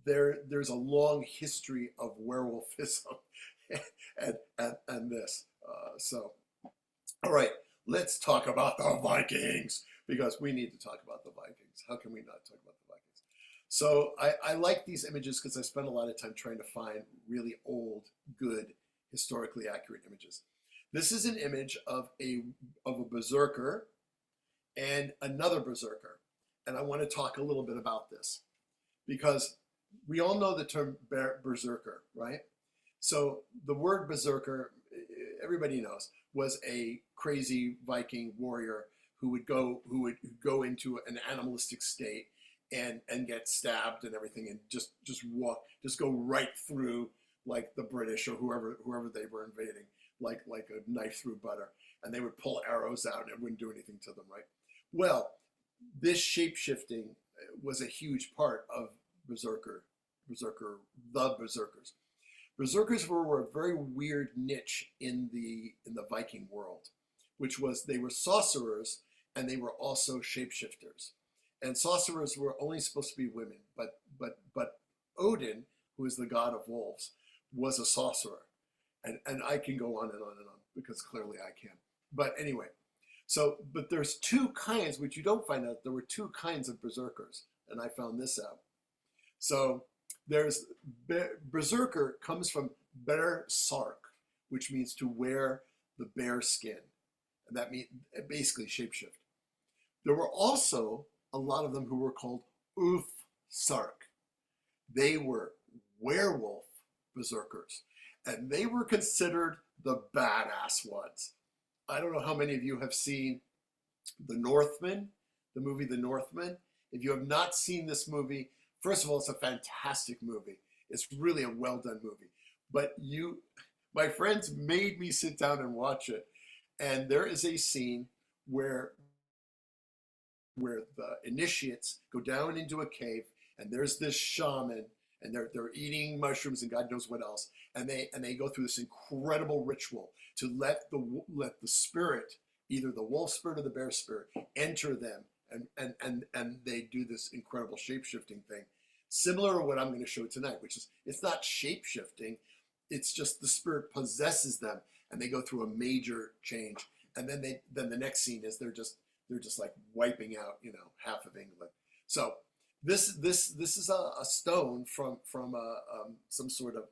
there's a long history of werewolfism and this. So, all right, let's talk about the Vikings, because we need to talk about the Vikings. How can we not talk about the Vikings? So I like these images because I spent a lot of time trying to find really old, good, historically accurate images. This is an image of a berserker and another berserker. And I want to talk a little bit about this because we all know the term berserker, right? So the word berserker, everybody knows, was a crazy Viking warrior who would go into an animalistic state and get stabbed and everything, and just go right through, like the British or whoever they were invading, like a knife through butter, and they would pull arrows out and it wouldn't do anything to them, right? Well, this shape-shifting was a huge part of the berserkers. Berserkers were a very weird niche in the Viking world, which was they were sorcerers and they were also shapeshifters. And sorcerers were only supposed to be women, but Odin, who is the god of wolves, was a sorcerer. And I can go on and on and on because clearly I can. But anyway, but there's two kinds, which you don't find out. There were two kinds of berserkers, and I found this out. So there's berserker comes from bear-sark, which means to wear the bear skin. And that means basically shapeshift. There were also a lot of them who were called ulf-sark. They were werewolf berserkers, and they were considered the badass ones. I don't know how many of you have seen The Northman, the movie The Northman. If you have not seen this movie, first of all, it's a fantastic movie. It's really a well-done movie. But my friends made me sit down and watch it. And there is a scene where where the initiates go down into a cave, and there's this shaman, and they're eating mushrooms and God knows what else, and they go through this incredible ritual to let the spirit, either the wolf spirit or the bear spirit, enter them, and they do this incredible shape-shifting thing, similar to what I'm going to show tonight, which is, it's not shape-shifting, it's just the spirit possesses them, and they go through a major change, and then the next scene is they're just like wiping out, you know, half of England. So this is a stone from some sort of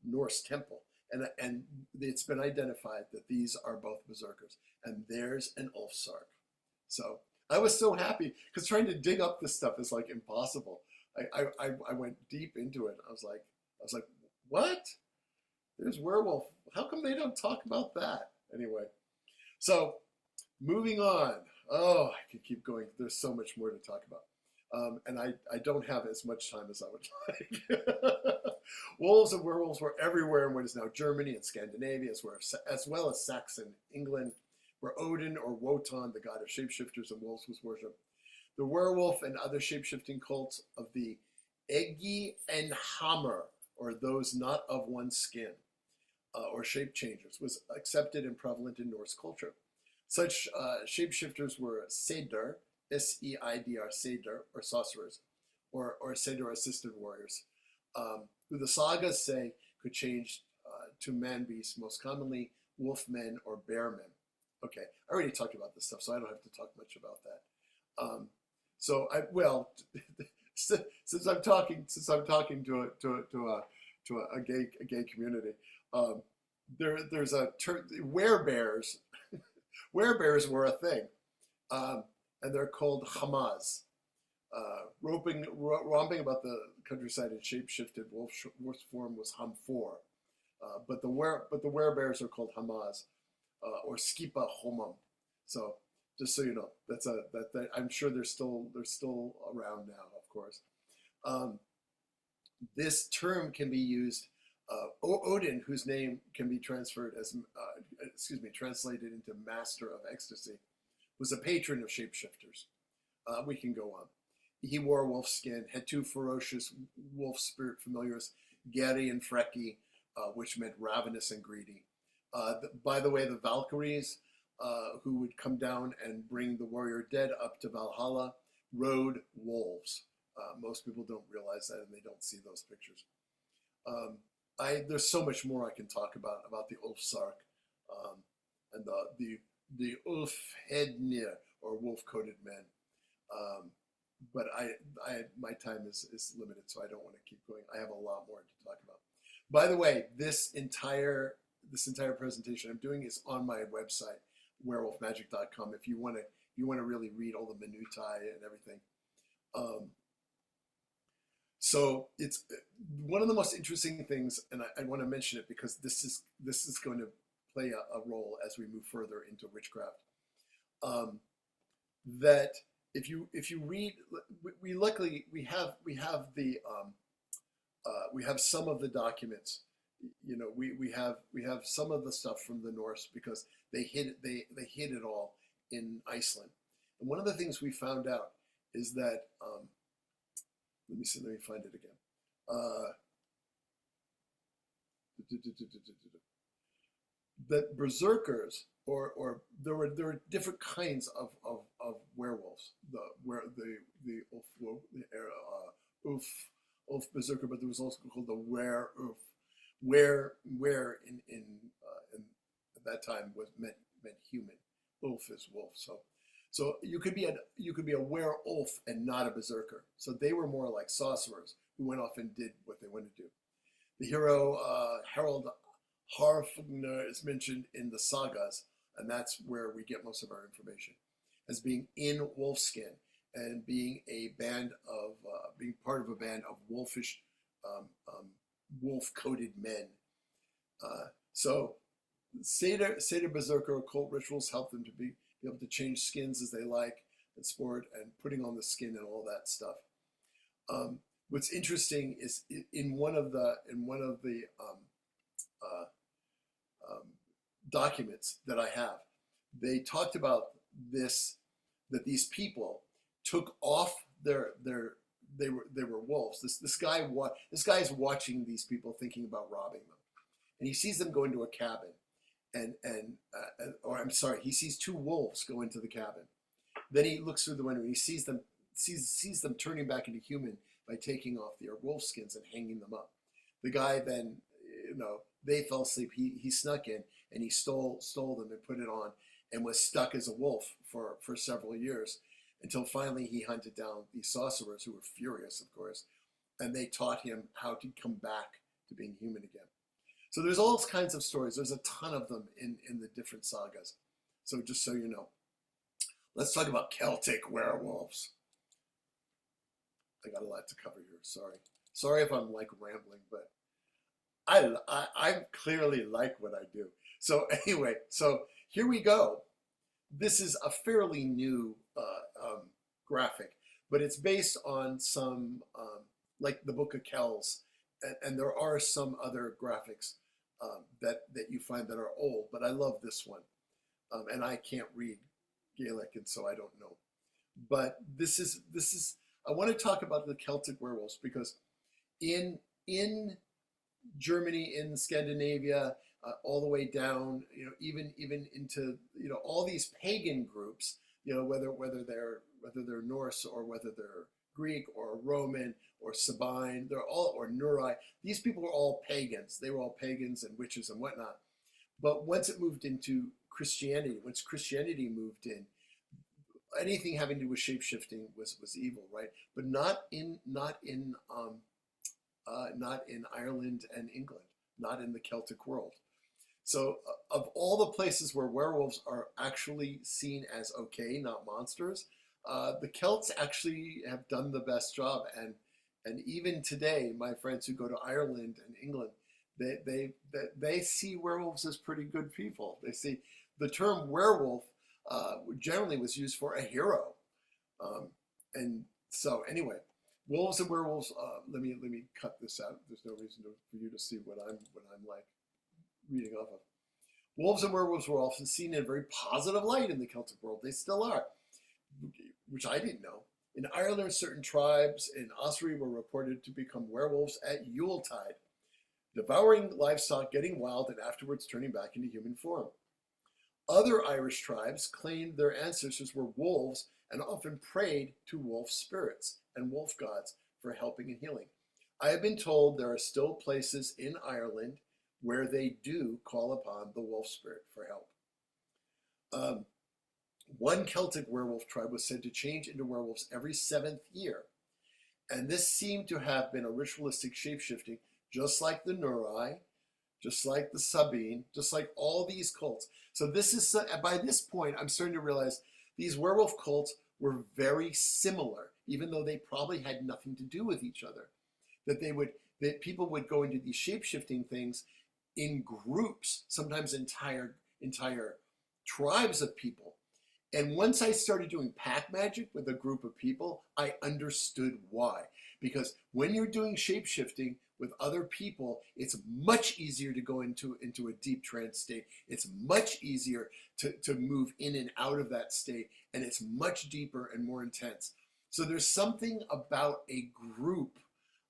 Norse temple, and it's been identified that these are both berserkers, and there's an Ulfsark. So I was so happy, because trying to dig up this stuff is like impossible. I went deep into it. I was like, what? There's werewolf. How come they don't talk about that? Anyway, so moving on. Oh, I could keep going. There's so much more to talk about. And I don't have as much time as I would like. Wolves and werewolves were everywhere in what is now Germany and Scandinavia, as well as Saxon England, where Odin, or Wotan, the god of shapeshifters and wolves, was worshipped. The werewolf and other shapeshifting cults of the Eggi and Hammer, or those not of one skin, or shape changers, was accepted and prevalent in Norse culture. Such shapeshifters were Seidr, S-E-I-D-R, Seidr, or sorcerers, or Seidr-assisted warriors, who the sagas say could change to man-beasts, most commonly wolf-men or bear-men. Okay, I already talked about this stuff, so I don't have to talk much about that. Since I'm talking to a gay community, there's a term, werebears. Werebears were a thing, and they're called Hamas. Romping about the countryside in shape-shifted wolf form was Hamfor, but the werebears are called Hamas, or Skipa Homam. So just so you know, that I'm sure they're still around now, of course. This term can be used. Odin, whose name can be translated into master of ecstasy, was a patron of shapeshifters. We can go on. He wore wolf skin, had two ferocious wolf spirit familiars, Geri and Freki, which meant ravenous and greedy. By the way, the Valkyries, who would come down and bring the warrior dead up to Valhalla, rode wolves. Most people don't realize that, and they don't see those pictures. There's so much more I can talk about the Ulfsark, and the Ulfhednir, or wolf-coated men. But my time is limited, so I don't want to keep going. I have a lot more to talk about. By the way, this entire presentation I'm doing is on my website, werewolfmagic.com. If you want to really read all the minutiae and everything. So it's one of the most interesting things, and I want to mention it because this is going to play a role as we move further into witchcraft. That if you read, we luckily have some of the documents. You know, we have some of the stuff from the Norse because they hid it all in Iceland. And one of the things we found out is that let me find it again. That berserkers, or there were different kinds of werewolves. The Ulf berserker, but there was also called the werewolf. Where in at that time meant human. Ulf is wolf. So you could be a werewolf and not a berserker. So they were more like sorcerers who went off and did what they wanted to do. The hero Harald Harfagner is mentioned in the sagas, and that's where we get most of our information, as being in wolfskin and being being part of a band of wolfish, wolf-coated men. So Seder Berserker occult rituals help them to be able to change skins as they like and sport, and putting on the skin and all that stuff. What's interesting is in one of the documents that I have, they talked about this that these people took off they were wolves. This guy is watching these people thinking about robbing them, and he sees them go into a cabin, or I'm sorry, he sees two wolves go into the cabin. Then he looks through the window and he sees them turning back into human by taking off their wolf skins and hanging them up. The guy then, they fell asleep. He snuck in and he stole them and put it on and was stuck as a wolf for several years until finally he hunted down these sorcerers who were furious, of course, and they taught him how to come back to being human again. So there's all kinds of stories. There's a ton of them in the different sagas. So just so you know. Let's talk about Celtic werewolves. I got a lot to cover here. Sorry if I'm like rambling, but I clearly like what I do. So anyway, so here we go. This is a fairly new graphic, but it's based on some like the Book of Kells, and there are some other graphics that you find that are old. But I love this one, and I can't read Gaelic, and so I don't know. But this is I want to talk about the Celtic werewolves because in Germany, in Scandinavia, all the way down, even into all these pagan groups, whether they're Norse or whether they're Greek or Roman or Sabine, or Nuri. These people were all pagans. They were all pagans and witches and whatnot. But once it moved into Christianity, once Christianity moved in, anything having to do with shapeshifting was evil, right? But not in Ireland and England, not in the Celtic world. So of all the places where werewolves are actually seen as okay, not monsters, the Celts actually have done the best job. And even today, my friends who go to Ireland and England, they see werewolves as pretty good people. They see the term werewolf generally was used for a hero. And so anyway, wolves and werewolves, let me cut this out. There's no reason for you to see what I'm like reading off of. Wolves and werewolves were often seen in a very positive light in the Celtic world. They still are, which I didn't know. In Ireland, certain tribes in Ossory were reported to become werewolves at Yuletide, devouring livestock, getting wild, and afterwards turning back into human form. Other Irish tribes claimed their ancestors were wolves and often prayed to wolf spirits and wolf gods for helping and healing. I have been told there are still places in Ireland where they do call upon the wolf spirit for help. One Celtic werewolf tribe was said to change into werewolves every 7th year, and this seemed to have been a ritualistic shapeshifting, just like the Nuri, just like the Sabine, just like all these cults. So this is, by this point, I'm starting to realize these werewolf cults were very similar, even though they probably had nothing to do with each other. That people would go into these shape-shifting things in groups, sometimes entire tribes of people. And once I started doing pack magic with a group of people, I understood why. Because when you're doing shape-shifting with other people, it's much easier to go into a deep trance state. It's much easier to move in and out of that state, and it's much deeper and more intense. So there's something about a group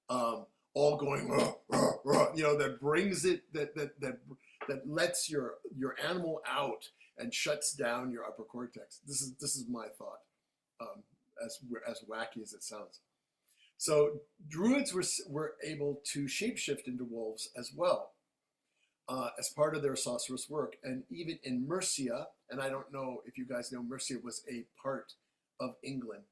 all going, that brings it, that lets your animal out and shuts down your upper cortex. This is my thought, as wacky as it sounds. So druids were able to shapeshift into wolves as well, as part of their sorcerous work. And even in Mercia, and I don't know if you guys know, Mercia was a part of England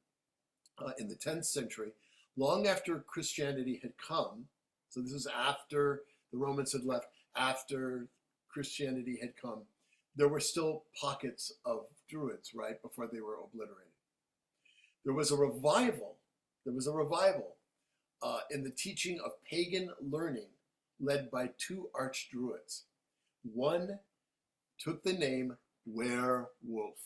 in the 10th century, long after Christianity had come. So this is after the Romans had left, after Christianity had come. There were still pockets of druids, right, before they were obliterated. There was a revival in the teaching of pagan learning led by two archdruids. One took the name werewolf,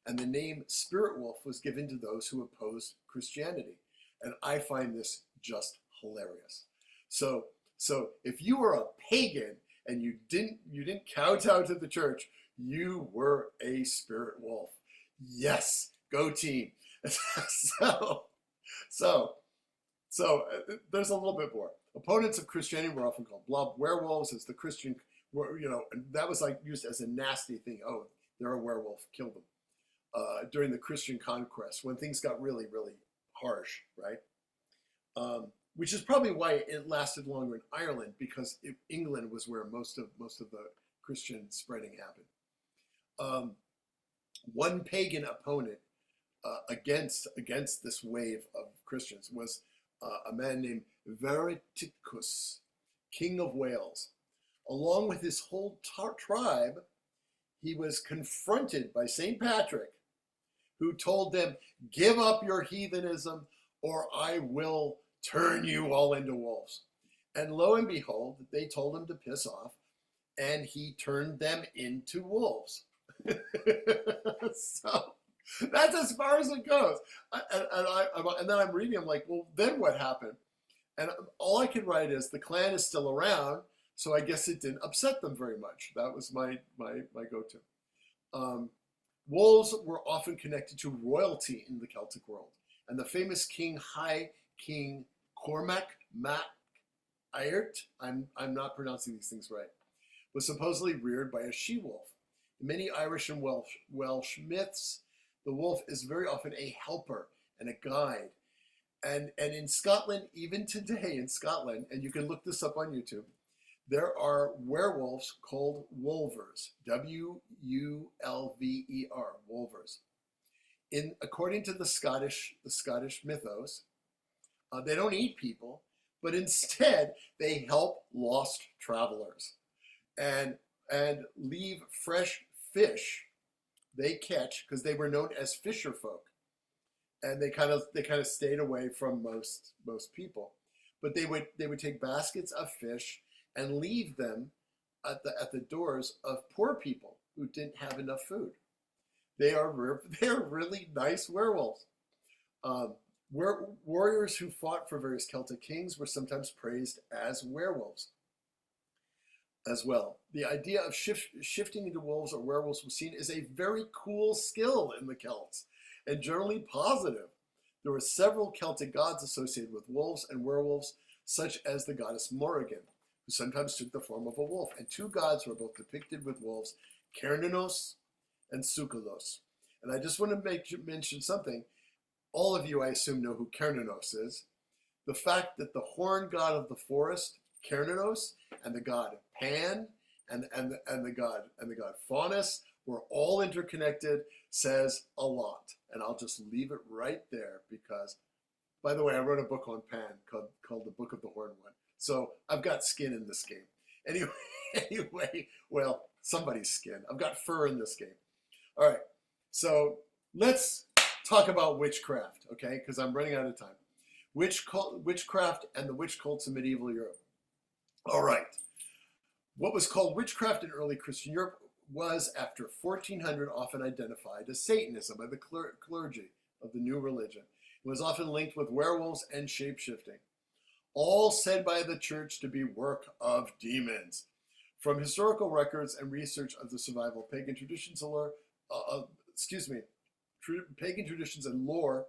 and the name spirit wolf was given to those who opposed Christianity. And I find this just hilarious. So if you were a pagan and you didn't kowtow to the church, you were a spirit wolf. Yes, Go team. so, so, there's a little bit more. Opponents of Christianity were often called blood werewolves, as the Christian, and that was like used as a nasty thing. Oh, they're a werewolf, kill them. During the Christian conquest, when things got really, really harsh, right? Which is probably why it lasted longer in Ireland, because England was where most of the Christian spreading happened. One pagan opponent against this wave of Christians was a man named Vereticus, King of Wales. Along with his whole tribe, he was confronted by St. Patrick, who told them, "Give up your heathenism, or I will turn you all into wolves." And lo and behold, they told him to piss off, and he turned them into wolves. So that's as far as it goes. And then I'm reading, I'm like, well, then what happened? And all I could write is the clan is still around, so I guess it didn't upset them very much. That was my go-to. Wolves were often connected to royalty in the Celtic world, and the famous High King Cormac Mac Airt, I'm not pronouncing these things right, was supposedly reared by a she-wolf. In many Irish and Welsh myths, the wolf is very often a helper and a guide. And in Scotland, even today in Scotland, and you can look this up on YouTube, there are werewolves called wolvers, W-U-L-V-E-R, wolvers. According to the Scottish mythos, they don't eat people, but instead they help lost travelers and leave fresh fish they catch, because they were known as fisher folk, and they kind of stayed away from most people, but they would take baskets of fish and leave them at the doors of poor people who didn't have enough food. They're really nice werewolves. Warriors who fought for various Celtic kings were sometimes praised as werewolves as well. The idea of shifting into wolves or werewolves was seen as a very cool skill in the Celts, and generally positive. There were several Celtic gods associated with wolves and werewolves, such as the goddess Morrigan, who sometimes took the form of a wolf, and two gods were both depicted with wolves, Cernunnos and Succulos. And I just want to mention something. All of you, I assume, know who Cernunnos is. The fact that the horn god of the forest, Cernunnos, and the god Pan and the god Faunus were all interconnected says a lot. And I'll just leave it right there, because, by the way, I wrote a book on Pan called The Book of the Horned One. So I've got skin in this game. Anyway, well, somebody's skin. I've got fur in this game. All right, so let's talk about witchcraft, okay? Because I'm running out of time. Witchcraft and the witch cults in medieval Europe. All right. What was called witchcraft in early Christian Europe was, after 1400, often identified as Satanism by the clergy of the new religion. It was often linked with werewolves and shapeshifting, all said by the church to be work of demons. From historical records and research of the survival of pagan traditions pagan traditions and lore,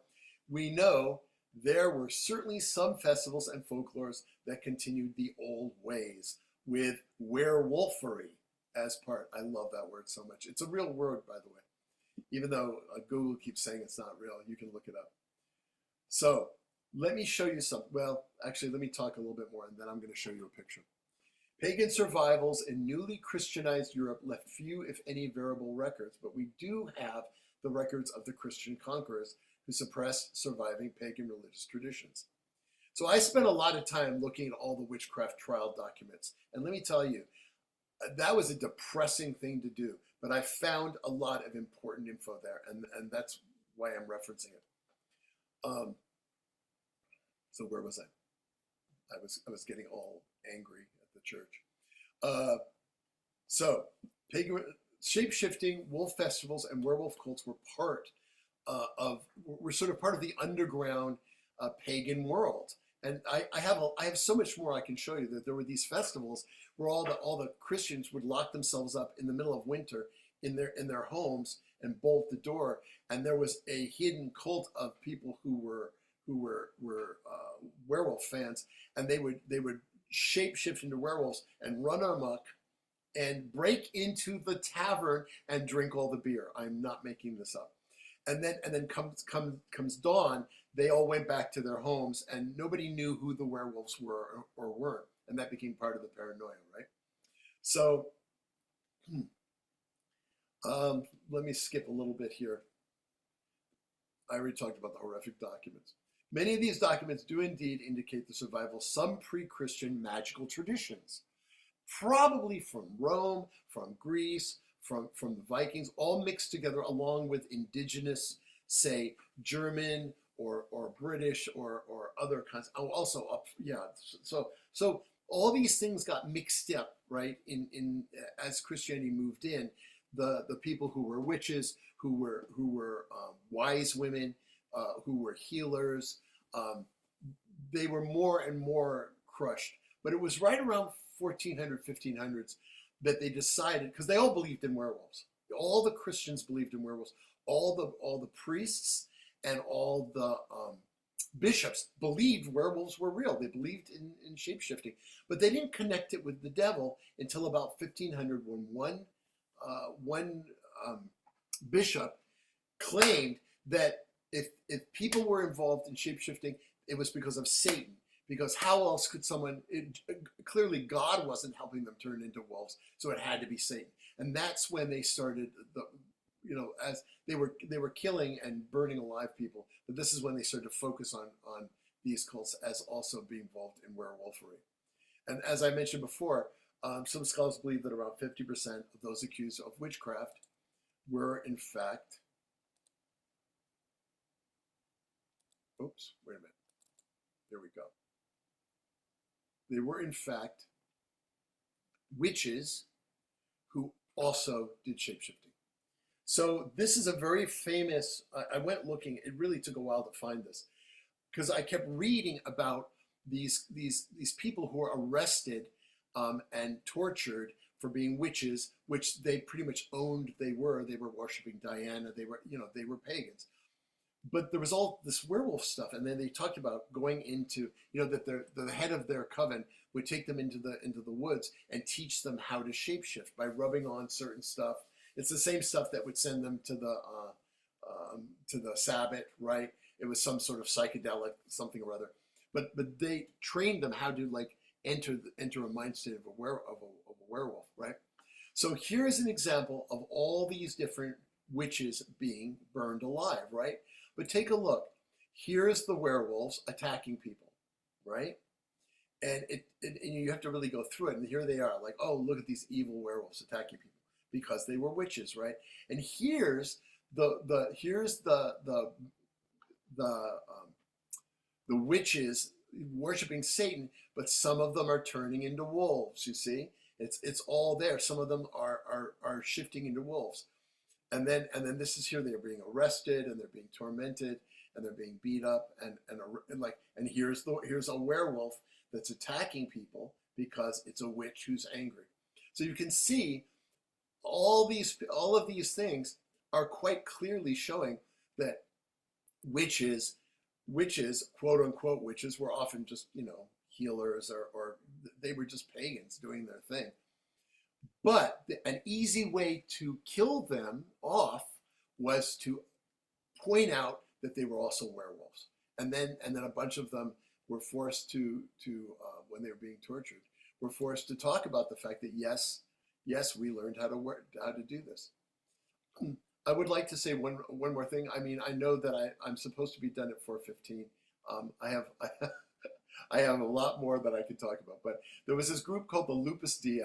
we know there were certainly some festivals and folklores that continued the old ways, with werewolfery as part. I love that word so much. It's a real word, by the way. Even though Google keeps saying it's not real, you can look it up. So let me show you some. Well, actually, let me talk a little bit more, and then I'm going to show you a picture. Pagan survivals in newly Christianized Europe left few, if any, variable records, but we do have the records of the Christian conquerors who suppressed surviving pagan religious traditions. So I spent a lot of time looking at all the witchcraft trial documents. And let me tell you, that was a depressing thing to do. But I found a lot of important info there. And that's why I'm referencing it. So where was I? I was getting all angry at the church. So pagan shape-shifting, wolf festivals, and werewolf cults were sort of part of the underground pagan world. And I have so much more I can show you. That there were these festivals where all the Christians would lock themselves up in the middle of winter in their homes and bolt the door. And there was a hidden cult of people who were werewolf fans, and they would shape shift into werewolves and run amok and break into the tavern and drink all the beer. I'm not making this up. And then comes dawn, they all went back to their homes, and nobody knew who the werewolves were or weren't, and that became part of the paranoia, right? So let me skip a little bit here. I already talked about the horrific documents. Many of these documents do indeed indicate the survival of some pre-Christian magical traditions, probably from Rome, from Greece, from the Vikings, all mixed together along with indigenous, say, German or British or other kinds. Oh, also up, yeah. So all these things got mixed up, right? In as Christianity moved in, the people who were witches, who were wise women, who were healers, they were more and more crushed. But it was right around 1400, 1500s that they decided, because they all believed in werewolves. All the Christians believed in werewolves. All the priests and all the bishops believed werewolves were real. They believed in shapeshifting, but they didn't connect it with the devil until about 1500, when one bishop claimed that if people were involved in shapeshifting, it was because of Satan. Because how else could someone? Clearly, God wasn't helping them turn into wolves, so it had to be Satan. And that's when they started as they were killing and burning alive people. But this is when they started to focus on these cults as also being involved in werewolfery. And as I mentioned before, some scholars believe that around 50% of those accused of witchcraft were in fact. Oops, wait a minute. There we go. They were in fact witches who also did shapeshifting. So this is a very famous, I went looking, it really took a while to find this, because I kept reading about these people who were arrested and tortured for being witches, which they pretty much owned they were worshiping Diana, they were pagans. But there was all this werewolf stuff, and then they talked about going into, that the head of their coven would take them into the woods and teach them how to shapeshift by rubbing on certain stuff. It's the same stuff that would send them to the Sabbath, right? It was some sort of psychedelic something or other, but they trained them how to enter a mind state of a werewolf, right? So here's an example of all these different witches being burned alive, right? But take a look. Here's the werewolves attacking people, right? And you have to really go through it. And here they are, like, oh, look at these evil werewolves attacking people because they were witches, right? And here's the witches worshiping Satan, but some of them are turning into wolves. You see, it's all there. Some of them are shifting into wolves. And then this is here, they're being arrested and they're being tormented and they're being beat up and here's a werewolf that's attacking people because it's a witch who's angry. So you can see all of these things are quite clearly showing that witches, quote unquote witches, were often just healers or they were just pagans doing their thing. But an easy way to kill them off was to point out that they were also werewolves. And then a bunch of them were forced to when they were being tortured, were forced to talk about the fact that yes, we learned how to do this. I would like to say one more thing. I mean, I know that I'm supposed to be done at 4:15. I have a lot more that I could talk about, but there was this group called the Lupus Dei.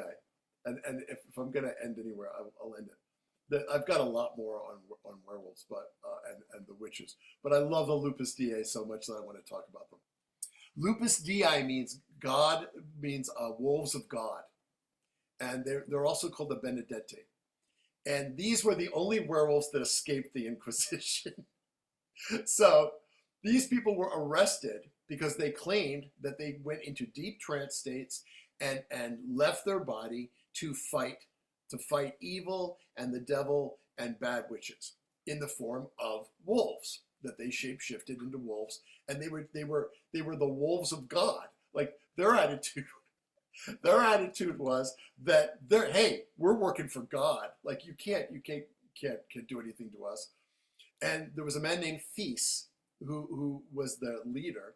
And if I'm going to end anywhere, I'll end it. I've got a lot more on werewolves, but and the witches. But I love the Lupus Dei so much that I want to talk about them. Lupus Dei means God, means wolves of God, and they're also called the Benedetti. And these were the only werewolves that escaped the Inquisition. So these people were arrested because they claimed that they went into deep trance states and left their body to fight evil and the devil and bad witches in the form of wolves that they shapeshifted into wolves, and they were the wolves of God. Like their attitude was that hey, we're working for God. Like you can't do anything to us. And there was a man named Feast who was the leader,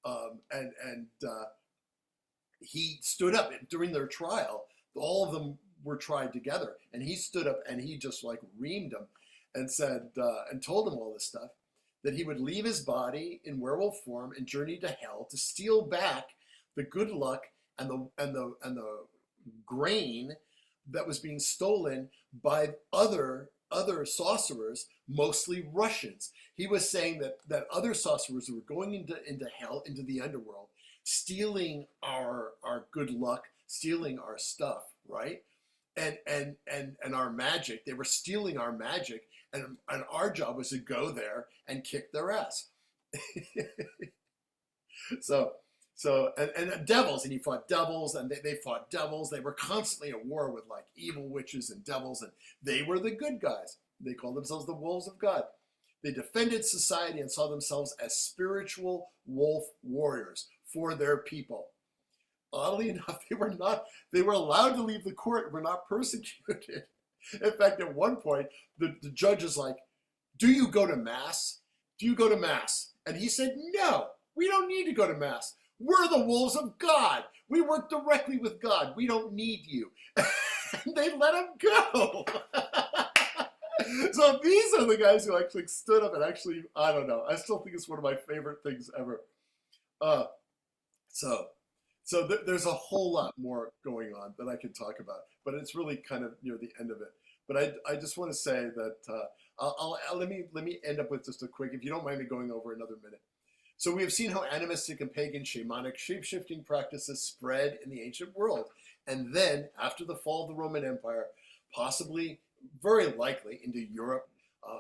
and he stood up during their trial. All of them were tried together, and he stood up and he just like reamed them and said and told them all this stuff, that he would leave his body in werewolf form and journey to hell to steal back the good luck and the grain that was being stolen by other sorcerers, mostly Russians. He was saying that other sorcerers were going into hell, into the underworld, stealing our good luck, stealing our stuff, right? And our magic. They were stealing our magic, and our job was to go there and kick their ass. And devils, and he fought devils, and they fought devils. They were constantly at war with like evil witches and devils, and they were the good guys. They called themselves the wolves of God. They defended society and saw themselves as spiritual wolf warriors for their people. Oddly enough, they were allowed to leave the court, were not persecuted. In fact, at one point, the judge is like, do you go to mass? Do you go to mass? And he said, no, we don't need to go to mass. We're the wolves of God. We work directly with God. We don't need you. And they let him go. So these are the guys who actually stood up and actually, I don't know. I still think it's one of my favorite things ever. So there's a whole lot more going on that I could talk about, but it's really kind of near the end of it. But I just want to say that let me end up with just a quick, if you don't mind me going over another minute. So we have seen how animistic and pagan shamanic shapeshifting practices spread in the ancient world, and then after the fall of the Roman Empire, possibly, very likely, into Europe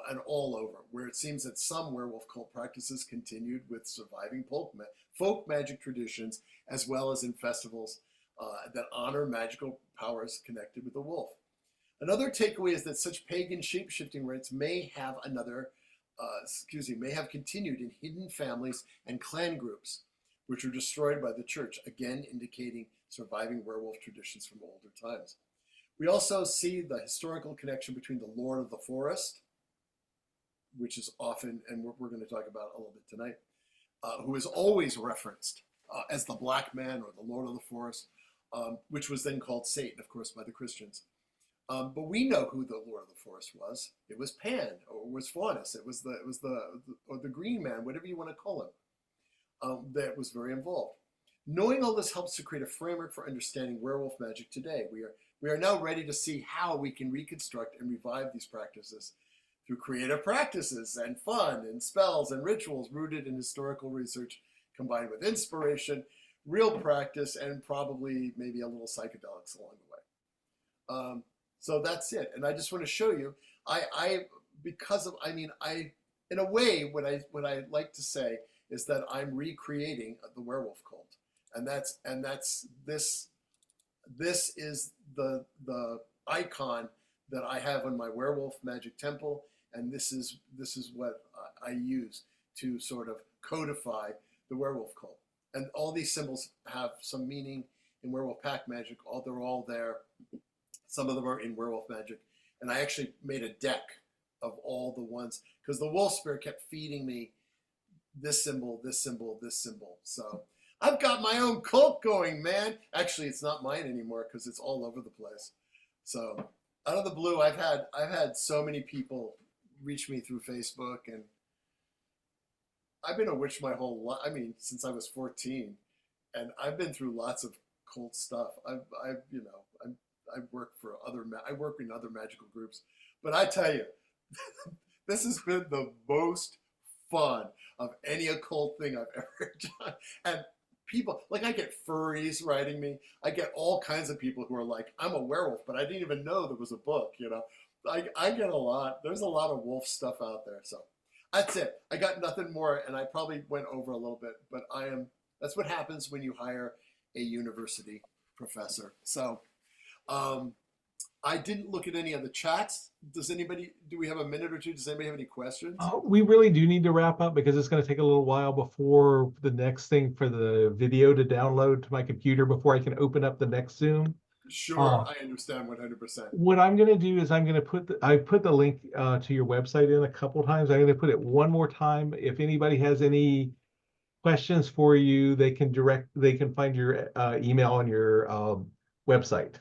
and all over, where it seems that some werewolf cult practices continued with surviving folk magic traditions, as well as in festivals that honor magical powers connected with the wolf. Another takeaway is that such pagan shapeshifting rites may have continued in hidden families and clan groups, which were destroyed by the church, again indicating surviving werewolf traditions from older times. We also see the historical connection between the Lord of the Forest, which is often, and we're going to talk about a little bit tonight, who is always referenced as the Black Man or the Lord of the Forest, which was then called Satan, of course, by the Christians. But we know who the Lord of the Forest was. It was Pan, or it was Faunus. It was the Green Man, whatever you want to call him. That was very involved. Knowing all this helps to create a framework for understanding werewolf magic today. We are now ready to see how we can reconstruct and revive these practices through creative practices and fun and spells and rituals rooted in historical research, combined with inspiration, real practice, and probably maybe a little psychedelics along the way. So that's it. And I just want to show you, in a way, what I like to say is that I'm recreating the werewolf cult. And this is the icon that I have on my werewolf magic temple, and this is what I use to sort of codify the werewolf cult. And all these symbols have some meaning in werewolf pack magic. They're all there. Some of them are in werewolf magic. And I actually made a deck of all the ones, because the wolf spirit kept feeding me this symbol, this symbol, this symbol. So I've got my own cult going, man. Actually, it's not mine anymore because it's all over the place. So out of the blue, I've had so many people reach me through Facebook, and I've been a witch my whole life. I mean, since I was 14, and I've been through lots of cult stuff. I work in other magical groups, but I tell you, this has been the most fun of any occult thing I've ever done. And people, like, I get furries writing me. I get all kinds of people who are like, I'm a werewolf, but I didn't even know there was a book, you know. I get a lot. There's a lot of wolf stuff out there. So that's it. I got nothing more, and I probably went over a little bit, but that's what happens when you hire a university professor. So I didn't look at any of the chats. Do we have a minute or two? Does anybody have any questions? We really do need to wrap up because it's going to take a little while before the next thing for the video to download to my computer before I can open up the next Zoom. Sure, I understand 100%. What I'm going to do is I'm going to I put the link to your website in a couple times. I'm going to put it one more time. If anybody has any questions for you, they can find your email on your website.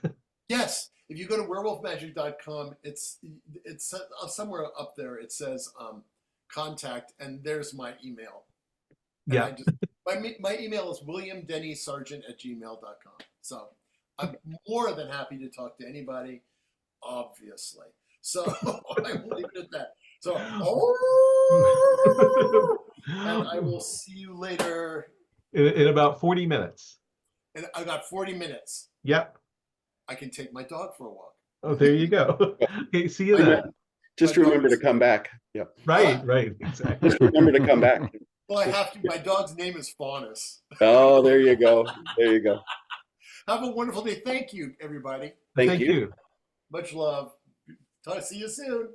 Yes, if you go to werewolfmagic.com, it's somewhere up there. It says contact, and there's my email. And Yeah. My email is williamdennysargent@gmail.com. So I'm more than happy to talk to anybody, obviously. So I will leave it at that. So, and I will see you later. In about 40 minutes. And I got 40 minutes. Yep. I can take my dog for a walk. Oh, there you go. Okay, see you then. Just remember to come back. Yep. Right, exactly. Just remember to come back. Well, I have to. My dog's name is Faunus. Oh, there you go. There you go. Have a wonderful day. Thank you, everybody. Thank you. Much love. See you soon.